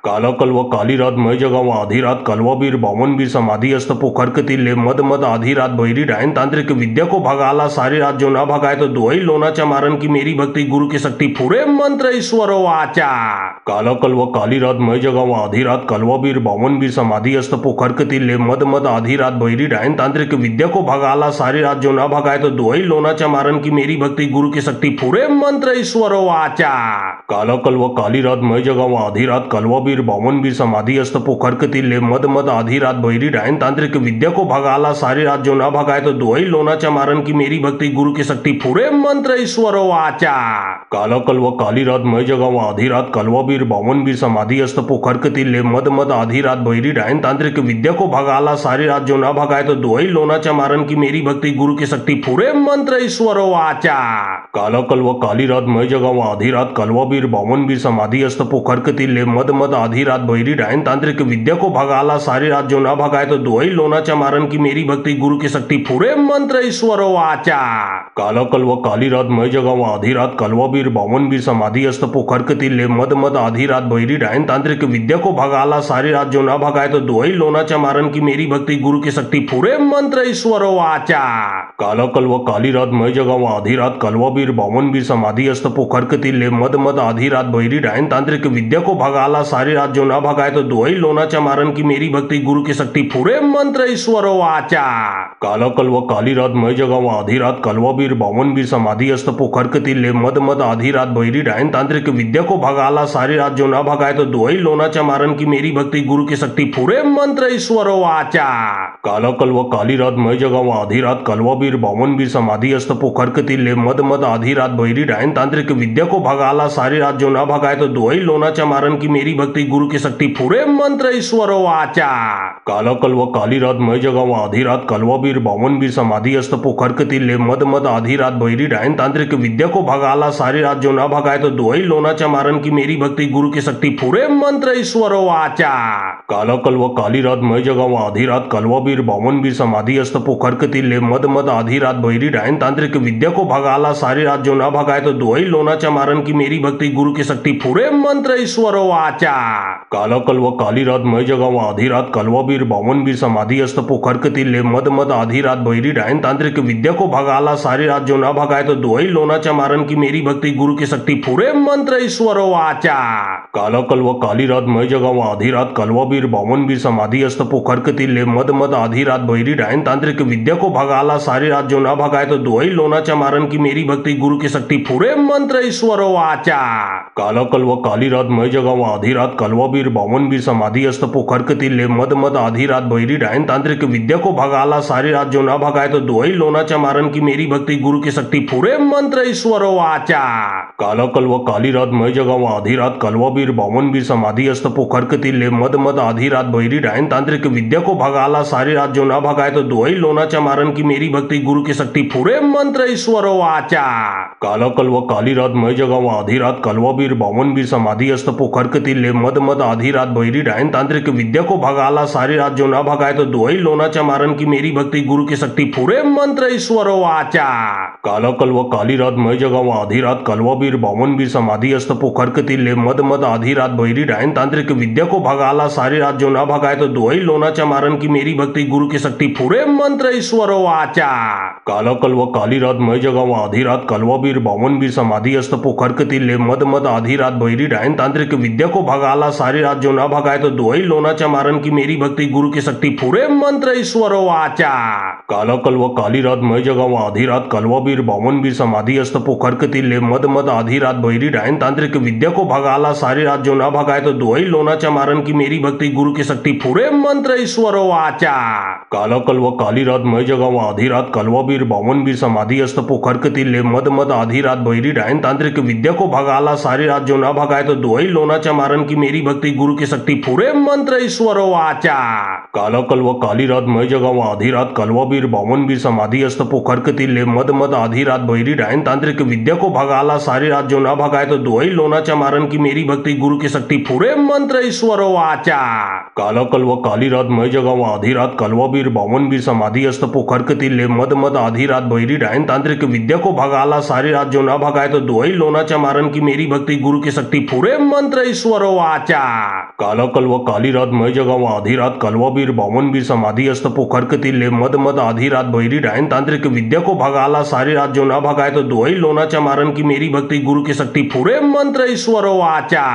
काला कलवा काली रात मैं जगावा आधी रात कलवा बीर बावन बीर समाधि अस्त पोखर तिल्ले मद मद आधी रात बहिरी डायन तांत्रिक विद्या को भगाला सारी रात जो ना भगाए तो दुआई लोना चमारन की मेरी भक्ति गुरु की शक्ति पूरे मंत्र ईश्वरो वाचा। काला कलवा काली रात मैं जगावा आधी रात कलवा बीर बावन बीर समाधि अस्त पोखर तिल्ले मद मद आधी रात बहिरी डायन तांत्रिक विद्या को भगाला सारी रात जो ना भगाए तो दुआई लोना चमारन की मेरी भक्ति गुरु की शक्ति पूरे मंत्र ईश्वरो वाचा। काला कलवा काली रात मैं जगावा आधी रात कलवा बीर बावन बीर समाधि अस्त पोखर तिल्ले मद मद आधी रात बहिरी डायन तांत्रिक विद्या को भगाला सारी रात जो ना भगाए तो दुआई लोना चमारन की मेरी भक्ति गुरु की शक्ति पूरे मंत्र ईश्वरो वाचा। काला कलवा काली रात मैं जगावा आधी रात कलवा बीर बावन बीर समाधि अस्त पोखर तिल्ले मद मद आधी रात बहिरी डायन तांत्रिक विद्या को भगाला सारी रात जो ना भगाए तो दुआई लोना चमारन की मेरी भक्ति गुरु की शक्ति पूरे मंत्र ईश्वरो वाचा। काला कलवा काली रात मैं जगावा आधी रात कलवा बीर बावन बीर समाधि अस्त पोखर तिल्ले मद मद आधी रात बहिरी डायन तांत्रिक विद्या को भगाला सारी रात जो ना भगाए तो दुआई लोना चमारन की मेरी भक्ति गुरु की शक्ति पूरे मंत्र ईश्वरो वाचा। काला कलवा काली रात मैं जगावा आधी रात कलवा बीर बावन बीर समाधि अस्त पोखर तिल्ले मद मद आधी रात बहिरी डायन तांत्रिक विद्या को भगाला सारी रात जो ना भगाए तो दुआई लोना चमारन की मेरी भक्ति गुरु की शक्ति पूरे मंत्र ईश्वरो वाचा। काला कलवा काली रात मैं जगावा आधी रात कलवा बीर बावन बीर समाधि अस्त पोखर तिल्ले मद मद आधी रात बहिरी डायन तांत्रिक विद्या को भगाला सारी रात जो ना भगाए तो दुआई लोना चमारन की मेरी भक्ति गुरु की शक्ति पूरे मंत्र ईश्वरो वाचा। काला कलवा काली रात मैं जगावा आधी रात कलवा बीर बावन बीर समाधि अस्त पोखर तिल्ले मद मद आधी रात बहिरी डायन तांत्रिक विद्या को भगाला सारी रात जो ना भगाए तो दुआई लोना चमारन की मेरी भक्ति गुरु की शक्ति पूरे मंत्र ईश्वरो वाचा। काला कलवा काली रात मैं जगावा आधी रात कलवा बीर बावन बीर समाधि अस्त पोखर तिल्ले मद मद आधी रात बहिरी डायन तांत्रिक विद्या को भगाला सारी रात जो ना भगाए तो दोई लोनाचा मारन की मेरी भक्ति गुरु की शक्ति पूरे मंत्र ईश्वरो वाचा काला कलवा काली रात मय जगावा आधी रात कलवा बीर बावन बीर समाधि अस्त पोखर ले मद मद आधी रात बहिरी डायन तांत्रिक विद्या को भगाला सारी रात जो ना भगाए तो दोई लोनाचा मारन की मेरी भक्ति गुरु की शक्ति पूरे मंत्र ईश्वरो वाचा काला कलवा काली रात मय जगावा आधी रात कलवा बीर बावन बीर समाधि अस्त पोखर ले मद मद आधी रात बहिरी डायन तांत्रिक विद्या को भगाला सारी रात जो ना भगाए तो दोई लोनाचा मारन की मेरी भक्ति गुरु की शक्ति पूरे मंत्र ईश्वरो वाचा काला कलवा काली रात मय जगावा आधी रात कलवा बीर बावन बीर समाधि अस्त पोखर ले मद मद आधी रात बहिरी डायन तांत्रिक विद्या को भगाला सारी रात जो ना भगाए तो दोई लोनाचा मारन की मेरी भक्ति गुरु की शक्ति पूरे मंत्र ईश्वरो वाचा काला कलवा काली रात मय जगावा आधी रात कलवा बीर बावन बीर समाधि अस्त पोखर ले मद मद आधी रात बहिरी डायन तांत्रिक विद्या को भगाला सारी रात जो ना भगाए तो दोई लोनाचा मारन की मेरी भक्ति गुरु की शक्ति पूरे मंत्र ईश्वरो वाचा काला कलवा काली रात मय जगावा आधी रात कलवा बीर बावन बीर समाधि अस्त पोखर ले मद मद आधी रात बहिरी डायन तांत्रिक विद्या को भगाला सारी रात जो ना भगाए तो दोई लोनाचा मारन की मेरी भक्ति गुरु की शक्ति पूरे मंत्र ईश्वरो वाचा काला कलवा काली रात मय जगावा आधी रात कलवा बीर बावन बीर समाधि अस्त पोखर ले मद मद आधी रात बहिरी डायन तांत्रिक विद्या को भगाला सारी रात जो ना भगाए तो दोई लोनाचा मारन की मेरी भक्ति गुरु की शक्ति पूरे मंत्र ईश्वरो वाचा काला कलवा काली रात मय जगावा आधी रात कलवा बीर बावन बीर समाधि अस्त पोखर ले मद मद आधी रात बहिरी डायन तांत्रिक विद्या को भगाला सारी रात जो ना भगाए तो दोई लोनाचा मारन की मेरी भक्ति गुरु की शक्ति पूरे मंत्र ईश्वरो वाचा काला कलवा काली रात मय जगावा आधी रात कलवा बीर बावन बीर समाधि अस्त पोखर ले मद मद आधी रात बहिरी डायन तांत्रिक विद्या को भगाला सारी रात जो ना भगाए तो दोई लोनाचा मारन की मेरी भक्ति गुरु की शक्ति पूरे मंत्र ईश्वरो वाचा काला कलवा काली रात मय जगावा आधी रात कलवा बीर बावन बीर समाधि अस्त पोखर ले मद मद आधी रात बहिरी डायन तांत्रिक विद्या को भगाला सारी रात जो ना भगाए तो दोई लोनाचा मारन की मेरी भक्ति गुरु की शक्ति पूरे मंत्र ईश्वरो वाचा काला कलवा काली रात मय जगावा आधी रात कलवा बीर बावन बीर समाधि अस्त पोखर ले मद मद आधी रात बहिरी डायन तांत्रिक विद्या को भगाला सारी रात जो ना भगाए तो दोई लोनाचा मारन की मेरी भक्ति गुरु की शक्ति पूरे मंत्र ईश्वरो वाचा काला कलवा काली रात मय जगावा आधी रात कलवा बीर बावन बीर समाधि अस्त पोखर ले मद मद आधी रात बहिरी डायन तांत्रिक विद्या को भगाला सारी रात जो ना भगाए तो दोई लोनाचा मारन की मेरी भक्ति गुरु की शक्ति पूरे मंत्र ईश्वरो वाचा काला कलवा काली रात मय जगावा आधी रात कलवा बीर बावन बीर समाधि अस्त पोखर ले मद मद आधी रात बहिरी डायन तांत्रिक विद्या को भगाला सारी रात जो ना भगाए तो दोई लोनाचा मारन की मेरी भक्ति गुरु की शक्ति पूरे मंत्र ईश्वरो वाचा काला कलवा काली रात मय जगावा आधी रात कलवा बीर बावन बीर समाधि अस्त पोखर ले मद मद आधी रात बहिरी डायन तांत्रिक विद्या को भगाला सारी रात जो ना भगाए तो दोई लोनाचा मारन की मेरी भक्ति गुरु की शक्ति पूरे मंत्र ईश्वरो वाचा काला कलवा काली रात मय जगावा आधी रात कलवा बीर बावन बीर समाधि अस्त पोखर ले मद मद आधी रात बहिरी डायन तांत्रिक विद्या को भगाला सारी रात जो ना भगाए तो दोई लोनाचा मारन की मेरी भक्ति गुरु की शक्ति पूरे मंत्र ईश्वरो वाचा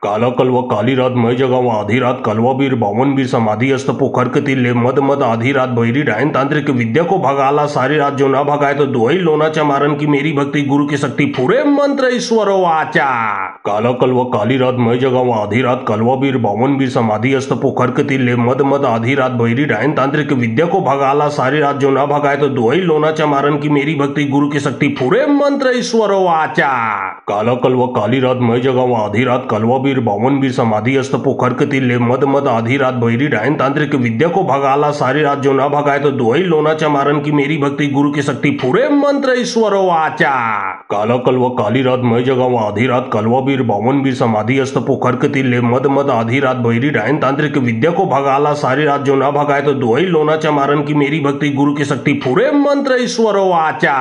काला कलवा काली रात मय जगावा आधी रात कलवा बीर बावन बीर समाधि अस्त पोखर ले मद मद आधी रात बहिरी डायन तांत्रिक विद्या को भगाला सारी रात जो ना भगाए तो दोई लोनाचा मारन की मेरी भक्ति गुरु की शक्ति पूरे मंत्र ईश्वरो वाचा काला कलवा काली रात मय जगावा आधी रात कलवा बीर बावन बीर समाधि अस्त पोखर ले मद मद आधी रात बहिरी डायन तांत्रिक विद्या को भगाला सारी रात जो ना भगाए तो दोई लोनाचा मारन की मेरी भक्ति गुरु की शक्ति पूरे मंत्र ईश्वरो वाचा काला कलवा काली रात मय जगावा आधी रात कलवा बीर बावन बीर समाधि अस्त पोखर ले मद मद आधी रात बहिरी डायन तांत्रिक विद्या को भगाला सारी रात जो ना भगाए तो दोई लोनाचा मारन की मेरी भक्ति गुरु की शक्ति पूरे मंत्र ईश्वरो वाचा काला कलवा काली रात मय जगावा आधी रात कलवा बीर बावन बीर समाधि अस्त पोखर ले मद मद आधी रात बहिरी डायन तांत्रिक विद्या को भगाला सारी रात जो ना भगाए तो दोई लोनाचा मारन की मेरी भक्ति गुरु की शक्ति पूरे मंत्र ईश्वरो वाचा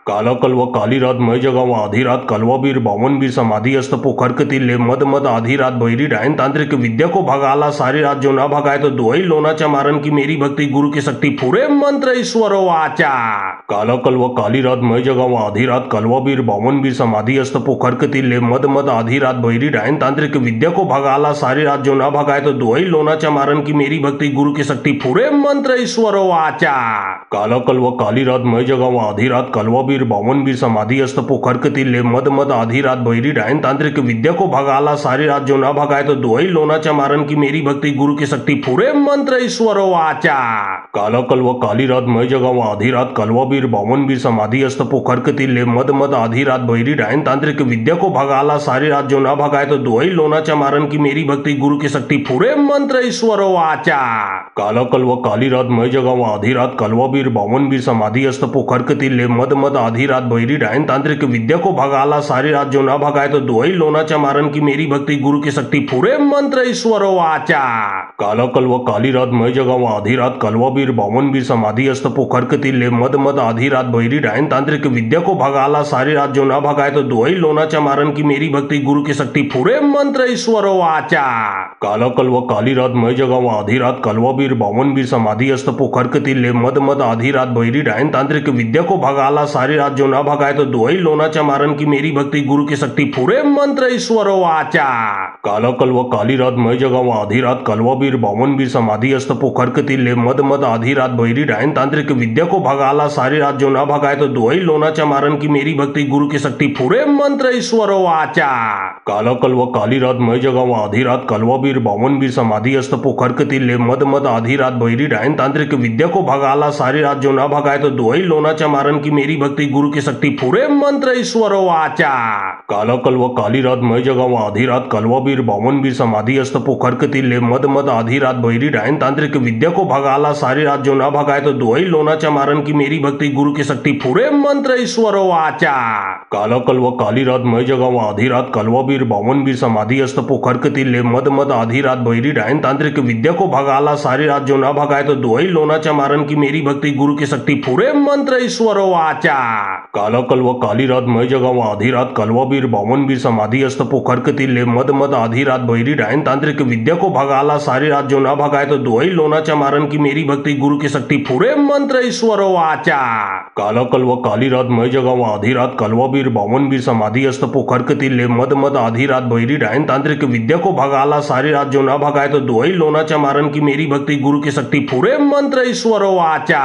काला कलवा काली रात मय जगावा आधी रात कलवा बीर बावन बीर समाधि अस्त पोखर ले मद मद आधी रात बहिरी डायन तांत्रिक विद्या को भगाला सारी रात जो ना भगाए तो दोई लोनाचा मारन की मेरी भक्ति गुरु की शक्ति पूरे मंत्र ईश्वरो वाचा काला कलवा काली रात मय जगावा आधी रात कलवा बीर बावन बीर समाधि अस्त पोखर ले मद मद आधी रात बहिरी डायन तांत्रिक विद्या को भगाला सारी रात जो ना भगाए तो दोई लोनाचा मारन की मेरी भक्ति गुरु की शक्ति पूरे मंत्र ईश्वरो वाचा काला कलवा काली रात मय जगावा आधी रात कलवा बीर बावन बीर समाधि अस्त पोखर ले मद मद आधी रात बहिरी डायन तांत्रिक विद्या को भगाला सारी रात जो ना भगाए तो दोई लोनाचा मारन की मेरी भक्ति भक्ति गुरु की शक्ति पूरे मंत्र ईश्वरो वाचा। काला कलवा काली रात मैं जगावा आधी रात कलवा बीर बावन बीर समाधि अस्त पोखर के तिल्ले मद मद आधी रात बहिरी डायन तांत्रिक विद्या को भगाला सारी रात जो ना भगाए तो दुआई लोना चमारन की मेरी भक्ति गुरु की शक्ति पूरे मंत्र ईश्वरो वाचा। काला कलवा काली रात मैं जगावा आधी रात कलवा बीर बावन बीर समाधि अस्त पोखर के तिल्ले मद मद आधी रात बहिरी डायन तांत्रिक विद्या को भगाला सारी रात जो ना भगाए तो दुआई लोना चमारन की मेरी भक्ति गुरु की शक्ति पूरे मंत्र ईश्वरो वाचा। काला कलवा काली रात मैं जगावा आधी रात कलवा बीर बावन बीर समाधि अस्त पोखर के तिल्ले मद मद आधी रात बहिरी डायन तांत्रिक विद्या को भगाला सारी रात जो ना भगाए तो दुआई लोना चमारन की मेरी भक्ति गुरु की शक्ति पूरे मंत्र ईश्वरो वाचा। काला कलवा काली रात मैं जगावा आधी रात कलवा बीर बावन बीर समाधि अस्त पोखर के तिल्ले मद मद आधी रात बहिरी डायन तांत्रिक विद्या को भगाला सारी रात जो ना भगाए तो दुआई लोना चमारन की मेरी भक्ति गुरु की शक्ति पूरे मंत्र ईश्वरो वाचा। काला कलवा काली रात मैं जगावा आधी रात कलवा बीर बावन बीर समाधि अस्त पोखर के तिल्ले मद मद आधी रात बहिरी डायन तांत्रिक विद्या को भगाला सारी रात जो ना भगाए तो दुआई लोना चमारन की मेरी भक्ति गुरु की शक्ति पूरे मंत्र ईश्वरो वाचा। काला कलवा काली रात मैं जगावा आधी रात कलवा बीर बावन बीर समाधि अस्त पोखर के तिल्ले मद मद आधी रात बहिरी डायन तांत्रिक विद्या को भगाला सारी रात जो ना भगाए तो दुआई लोना चमारन की मेरी भक्ति गुरु की शक्ति पूरे मंत्र ईश्वरो वाचा। काला कलवा काली रात मैं जगावा आधी रात कलवा बीर बावन बीर समाधि अस्त पोखर के तिल्ले मद मद आधी रात बहिरी डायन तांत्रिक विद्या को भगाला सारी रात जो ना भगाए तो दुआई लोना चमारन की मेरी भक्ति गुरु की शक्ति पूरे मंत्र ईश्वरो वाचा। काला कलवा काली रात मैं जगावा आधी रात कलवा बीर बावन बीर समाधि अस्त पोखर के तिल्ले मद मद आधी रात बहिरी डायन तांत्रिक विद्या को भगाला सारी रात जो ना भगाए तो दुआई लोना चमारन की मेरी भक्ति गुरु की शक्ति पूरे मंत्र ईश्वरो वाचा। काला कलवा काली रात मैं जगावा आधी रात कलवा बीर बावन बीर समाधि अस्त पोखर के तिल्ले मद मद आधी रात बहिरी डायन तांत्रिक विद्या को भगाला सारी रात जो ना भगाए तो दुआई लोना चमारन की मेरी भक्ति गुरु की शक्ति पूरे मंत्र ईश्वरो वाचा। काला कलवा काली रात मैं जगावा आधी रात कलवा बीर बावन बीर समाधि अस्त पोखर के तिल्ले मद मद आधी रात बहिरी डायन तांत्रिक विद्या को भगाला सारी रात जो ना भगाए तो दुआई लोना चमारन की मेरी भक्ति गुरु की शक्ति पूरे मंत्र ईश्वरो वाचा।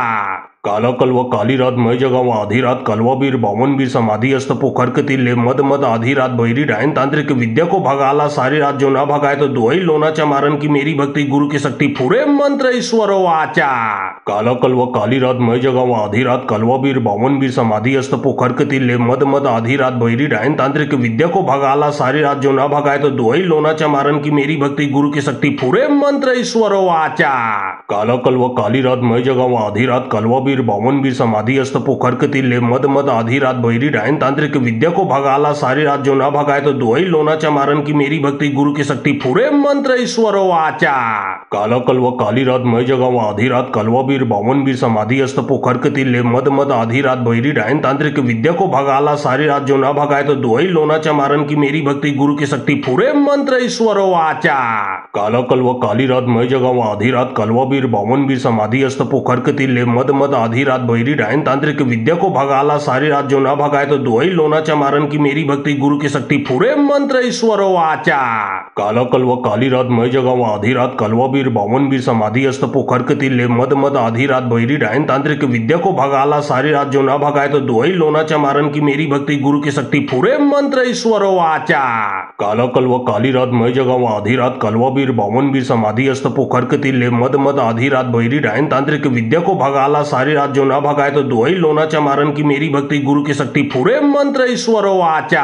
काला कलवा काली रात मैं जगावा आधी रात कलवा बीर बावन बीर समाधि अस्त पोखर के तिल्ले मद मद आधी रात बहिरी डायन तांत्रिक विद्या को भगाला सारी रात जो ना भगाए तो दुआई लोना चमारन की मेरी भक्ति गुरु की शक्ति पूरे मंत्र ईश्वरो वाचा। काला कलवा काली रात मैं जगावा आधी रात कलवा बीर बावन बीर समाधि अस्त पोखर के तिल्ले मद मद आधी रात बहिरी डायन तांत्रिक विद्या को भगाला सारी रात जो ना भगाए तो दुआई लोना चमारन की मेरी भक्ति गुरु की शक्ति पूरे मंत्र ईश्वरो वाचा। काला कलवा काली रात मैं जगावा आधी रात कलवा बीर बावन बीर समाधि अस्त पोखर के तिल्ले मद मद आधी रात बहिरी डायन तांत्रिक विद्या को भगाला सारी रात जो ना भगाए तो दुआई लोना चमारन की मेरी भक्ति गुरु की शक्ति पूरे मंत्र ईश्वरो वाचा। काला कलवा काली रात मैं जगावा आधी रात कलवा बीर बावन बीर समाधि अस्त पोखर के तिल्ले मद मद आधी रात बहिरी डायन तांत्रिक विद्या को भगाला सारी रात जो ना भगाए तो दुआई लोना चमारन की मेरी भक्ति गुरु की शक्ति पूरे मंत्र ईश्वरो वाचा। काला कलवा काली रात मैं जगावा आधी रात कलवा बीर बावन बीर समाधि अस्त पोखर के तिल्ले मद मद आधी रात बहिरी डायन तांत्रिक विद्या को भगाला सारी रात जो ना भगाए तो दुआई लोना चमारन की मेरी भक्ति गुरु की शक्ति पूरे मंत्र ईश्वरो वाचा। काला कलवा काली रात मैं जगावा आधी रात कलवा बीर बावन बीर समाधि अस्त पोखर के तिल्ले मद मद आधी रात बहिरी डायन तांत्रिक विद्या को भगाला सारी रात जो ना भगाए तो दुआई लोना चमारन की मेरी भक्ति गुरु की शक्ति पूरे मंत्र ईश्वरो वाचा। काला कलवा काली रात मैं जगावा आधी रात कलवा बीर बावन बीर समाधि अस्त पोखर के तिल्ले मद मद आधी रात बहिरी डायन तांत्रिक विद्या को भगाला सारी रात जो ना भगाए तो दुआई लोना चमारन की मेरी भक्ति गुरु की शक्ति पूरे मंत्र ईश्वरो वाचा।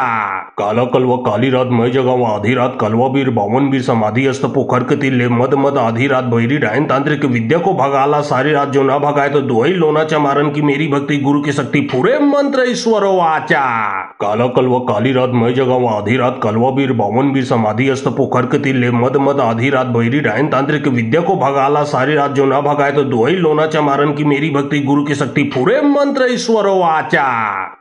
काला कलवा काली रात मैं जगावा आधी रात कलवा बीर बावन बीर समाधि अस्त पोखर के तिल्ले मद मद आधी रात बहिरी डायन तांत्रिक विद्या को भगाला सारी रात जो ना भगाए तो दुआई लोना चमारन की मेरी भक्ति गुरु की शक्ति पूरे मंत्र ईश्वरो वाचा। काला कलवा काली रात मैं जगावा आधी रात कलवा बीर बावन बीर समाधि अस्त पोखर के तिल्ले मद मद आधी रात बहिरी डायन तांत्रिक विद्या को भगाला सारी रात जो ना भगाए तो दुआई लोना चमारन की मेरी भक्ति गुरु की शक्ति पूरे मंत्र ईश्वरो वाचा।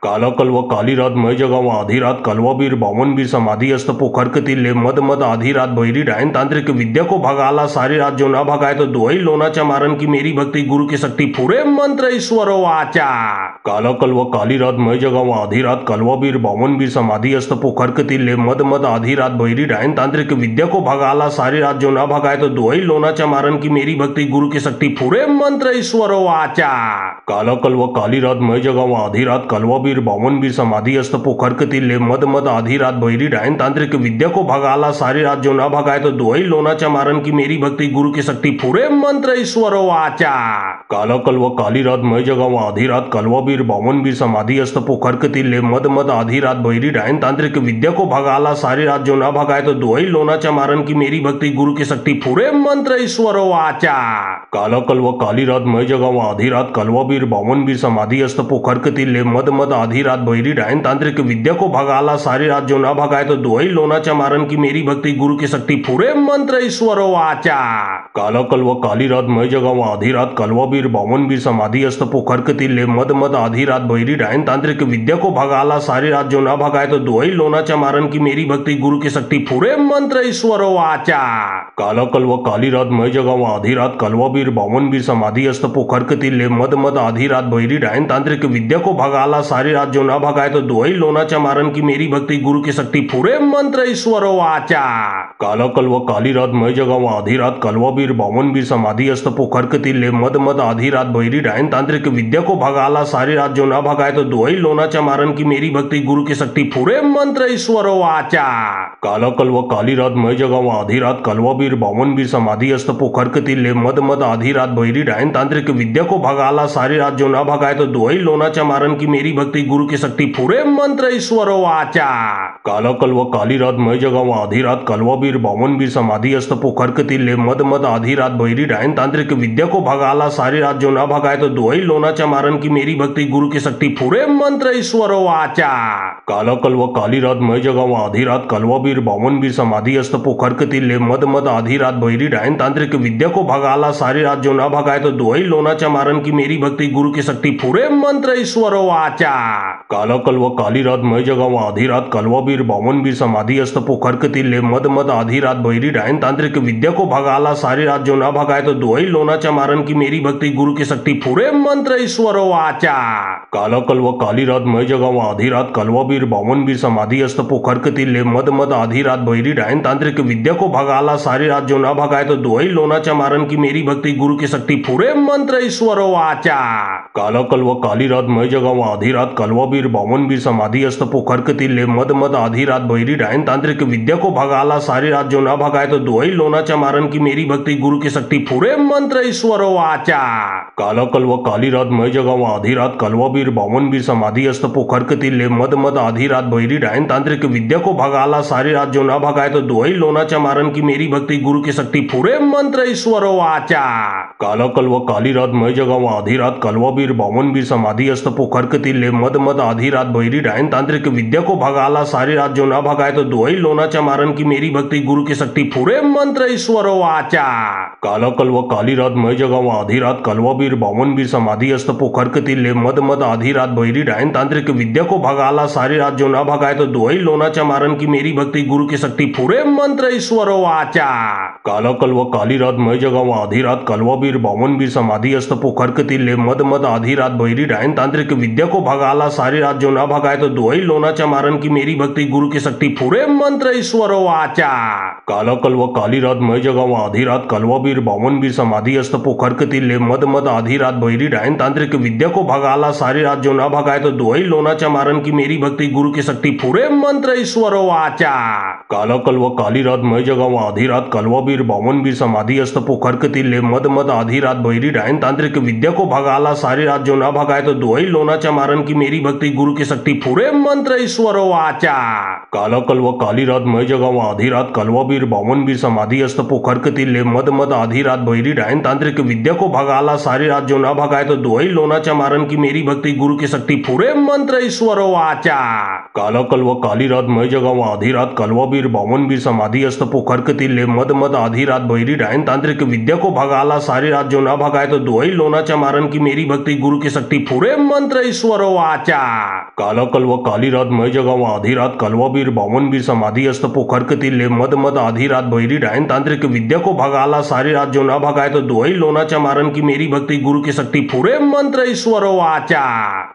काला कलवा काली रात मैं जगावा आधी रात कलवा बीर बावन बीर समाधि अस्त पोखर के तिल्ले मद मद आधी रात बहिरी डायन तांत्रिक विद्या को भगाला सारी रात जो ना भगाए तो दुआई लोना चमारन की मेरी भक्ति भक्ति गुरु की शक्ति पूरे मंत्र ईश्वरो वाचा। काला कलवा काली रात मय जगावा आधी रात कलवा बीर बावन बीर समाधि अस्त पोखर कतिले मद मद आधी रात बहिरी डायन तांत्रिक विद्या को भगाला सारी रात जो ना भगाए तो दुआई लोनाच्या मारन की मेरी भक्ति गुरु की शक्ति पूरे मंत्र ईश्वरो वाचा। काला कलवा काली रात मय जगावा आधी रात कलवा बीर बावन बीर समाधि अस्त पोखर कतिले मद मद आधी रात बहिरी डायन तांत्रिक विद्या को भगाला सारी रात जो ना भगाए तो दुआई लोनाच्या मारन की मेरी भक्ति गुरु की शक्ति पूरे मंत्र ईश्वरो वाचा। काला कलवा काली रात मय जगावा आधी रात कलवा बीर बावन बीर समाधि अस्त पोखर कतिले मद मद आधी रात बहिरी डायन तांत्रिक विद्या को भगाला सारी रात जो ना भगाए तो दुआई लोनाच्या मारन की मेरी भक्ति गुरु की शक्ति पूरे मंत्र ईश्वरो वाचा। काला कलवा काली रात मय जगावा आधी रात कलवा बीर बावन बीर समाधि अस्त पोखर कतिले मद मद आधी रात बहिरी डायन तांत्रिक विद्या को भगाला सारी रात जो ना भगाए तो दुआई लोनाच्या मारन की मेरी भक्ति गुरु की शक्ति पूरे मंत्र ईश्वरो वाचा। काला कलवा काली रात मय जगावा आधी रात कलवा बीर बावन बीर समाधि अस्त पोखर कतिले मद मद आधी रात बहिरी डायन तांत्रिक विद्या को भगाला सारी रात जो ना भगाए तो दुआई लोनाच्या मारन की मेरी भक्ति गुरु की शक्ति पूरे मंत्र ईश्वरो वाचा। काला कलवा काली रात मय जगावा आधी रात कलवा बीर बावन बीर समाधि अस्त पोखर कतिले मद मद आधी रात बहिरी डायन तांत्रिक विद्या को भगाला सारी रात जो ना भगाए तो दुआई लोनाच्या मारन की मेरी भक्ति गुरु की शक्ति पूरे मंत्र ईश्वरो वाचा। काला कलवा काली रात मय जगावा आधी रात कलवा बीर बावन बीर समाधि अस्त पोखर कतिले मद मद आधी रात बहिरी डायन तांत्रिक विद्या को भगाला सारी रात जो ना भगाए तो दुआई लोनाच्या मारन की मेरी भक्ति गुरु की शक्ति पूरे मंत्र ईश्वरो वाचा। काला कलवा काली रात मय जगावा आधी रात कलवा बीर बावन बीर समाधि अस्त पोखर कतिले मद मद आधी रात बहिरी डायन तांत्रिक विद्या को भगाला सारी रात जो ना भगाए तो दुआई लोनाच्या मारन की मेरी भक्ति गुरु की शक्ति पूरे मंत्र ईश्वरो वाचा। काला कलवा काली रात मय जगावा आधी रात कलवा बीर बावन बीर समाधि अस्त पोखर कतिले मद मद आधी रात बहिरी डायन तांत्रिक विद्या को भगाला सारी रात जो ना भगाए तो दुआई लोनाच्या मारन की मेरी भक्ति गुरु की शक्ति पूरे मंत्र ईश्वरो वाचा। काला कलवा काली रात मय जगावा आधी रात कलवा बीर बावन बीर समाधि अस्त पोखर कतिले मद मद आधी रात बहिरी डायन तांत्रिक विद्या को भगाला सारी रात जो ना भगाए तो दुआई लोनाच्या मारन की मेरी भक्ति गुरु की शक्ति पूरे मंत्र ईश्वरो वाचा। काला कलवा काली रात मय जगावा आधी रात कलवा बीर बावन बीर समाधि अस्त पोखर कतिले मद मद आधी रात बहिरी डायन तांत्रिक विद्या को भगाला सारी रात जो ना भगाए तो दुआई लोनाच्या मारन की मेरी भक्ति गुरु की शक्ति पूरे मंत्र ईश्वरो वाचा। काला कलवा काली रात मय जगावा आधी रात कलवा बीर बावन बीर समाधि अस्त पोखर कतिले मद मद आधी रात बहिरी डायन तांत्रिक विद्या को भगाला सारी रात जो ना भगाए तो दुआई लोनाच्या मारन की मेरी भक्ति गुरु की शक्ति पूरे मंत्र ईश्वरो वाचा। काला कलवा काली रात मय जगावा आधी रात कलवा बीर बावन बीर समाधि अस्त पोखर कतिले मद मद आधी रात बहिरी डायन तांत्रिक विद्या को भगाला सारी रात जो ना भगाए तो दुआई लोनाच्या मारन की मेरी भक्ति गुरु की शक्ति पूरे मंत्र ईश्वरो वाचा। काला कलवा काली रात मय जगावा आधी रात कलवा बीर बावन बीर समाधि अस्त पोखर कतिले मद मद आधी रात बहिरी डायन तांत्रिक विद्या को भगाला सारी रात जो ना भगाए तो दुआई लोनाच्या मारन की मेरी भक्ति गुरु की शक्ति पूरे मंत्र ईश्वरो वाचा। काला कलवा काली रात मय जगावा आधी रात कलवा बीर बावन बीर समाधि अस्त पोखर कतिले मद मद आधी रात बहिरी डायन तांत्रिक विद्या को भगाला सारी रात जो ना भगाए तो दुआई लोनाच्या मारन की मेरी भक्ति गुरु की शक्ति पूरे मंत्र ईश्वरो वाचा। काला कलवा काली रात मय जगावा आधी रात कलवा बीर बावन बीर समाधि अस्त पोखर कतिले मद मद आधी रात बहिरी डायन तांत्रिक विद्या को भगाला सारी रात जो ना भगाए तो दुआई लोनाच्या मारन की मेरी भक्ति गुरु की शक्ति पूरे मंत्र ईश्वरो वाचा। काला कलवा काली रात मय जगावा आधी रात कलवा बीर बावन बीर समाधि अस्त पोखर कतिले मद मद आधी रात बहिरी डायन तांत्रिक विद्या को भगाला सारी रात जो ना भगाए तो दुआई लोनाच्या मारन की मेरी भक्ति गुरु की शक्ति पूरे मंत्र ईश्वरो वाचा। काला कलवा काली रात मय जगावा आधी रात कलवा बीर बावन बीर समाधि अस्त पोखर कतिले मद मद आधी रात बहिरी डायन तांत्रिक विद्या को भगाला सारी रात जो ना भगाए तो दुआई लोनाच्या मारन की मेरी भक्ति गुरु की शक्ति पूरे मंत्र ईश्वरो वाचा। काला कलवा काली रात मय जगावा आधी रात कलवा बीर बावन बीर समाधि अस्त पोखर कतिले मद मद आधी रात बहिरी डायन तांत्रिक विद्या को भगाला सारी रात जो ना भगाए तो दुआई लोनाच्या मारन की मेरी भक्ति गुरु की शक्ति पूरे मंत्र ईश्वरो वाचा। काला कलवा काली रात मय जगावा आधी रात कलवा बीर बावन बीर समाधि अस्त पोखर कतिले मद मद आधी रात बहिरी डायन तांत्रिक विद्या को भगाला सारी रात जो ना भगाए तो दुआई लोनाच्या मारन की मेरी भक्ति गुरु की शक्ति पूरे मंत्र ईश्वरो वाचा। काला कलवा काली रात मय जगावा आधी रात कलवा बीर बावन बीर समाधि अस्त पोखर कतिले मद मद आधी रात बहिरी डायन तांत्रिक विद्या को भगाला सारी रात जो ना भगाए तो दुआई लोनाच्या मारन की मेरी भक्ति गुरु की शक्ति पूरे मंत्र ईश्वरो वाचा। काला कलवा काली रात मय जगावा आधी रात कलवा बीर बावन बीर समाधि अस्त पोखर कतिले मद मद आधी रात बहिरी डायन तांत्रिक विद्या को भगाला सारी रात जो ना भगाए तो दुआई लोनाच्या मारन की मेरी भक्ति गुरु की शक्ति फुरे मंत्र ईश्वरो आचा।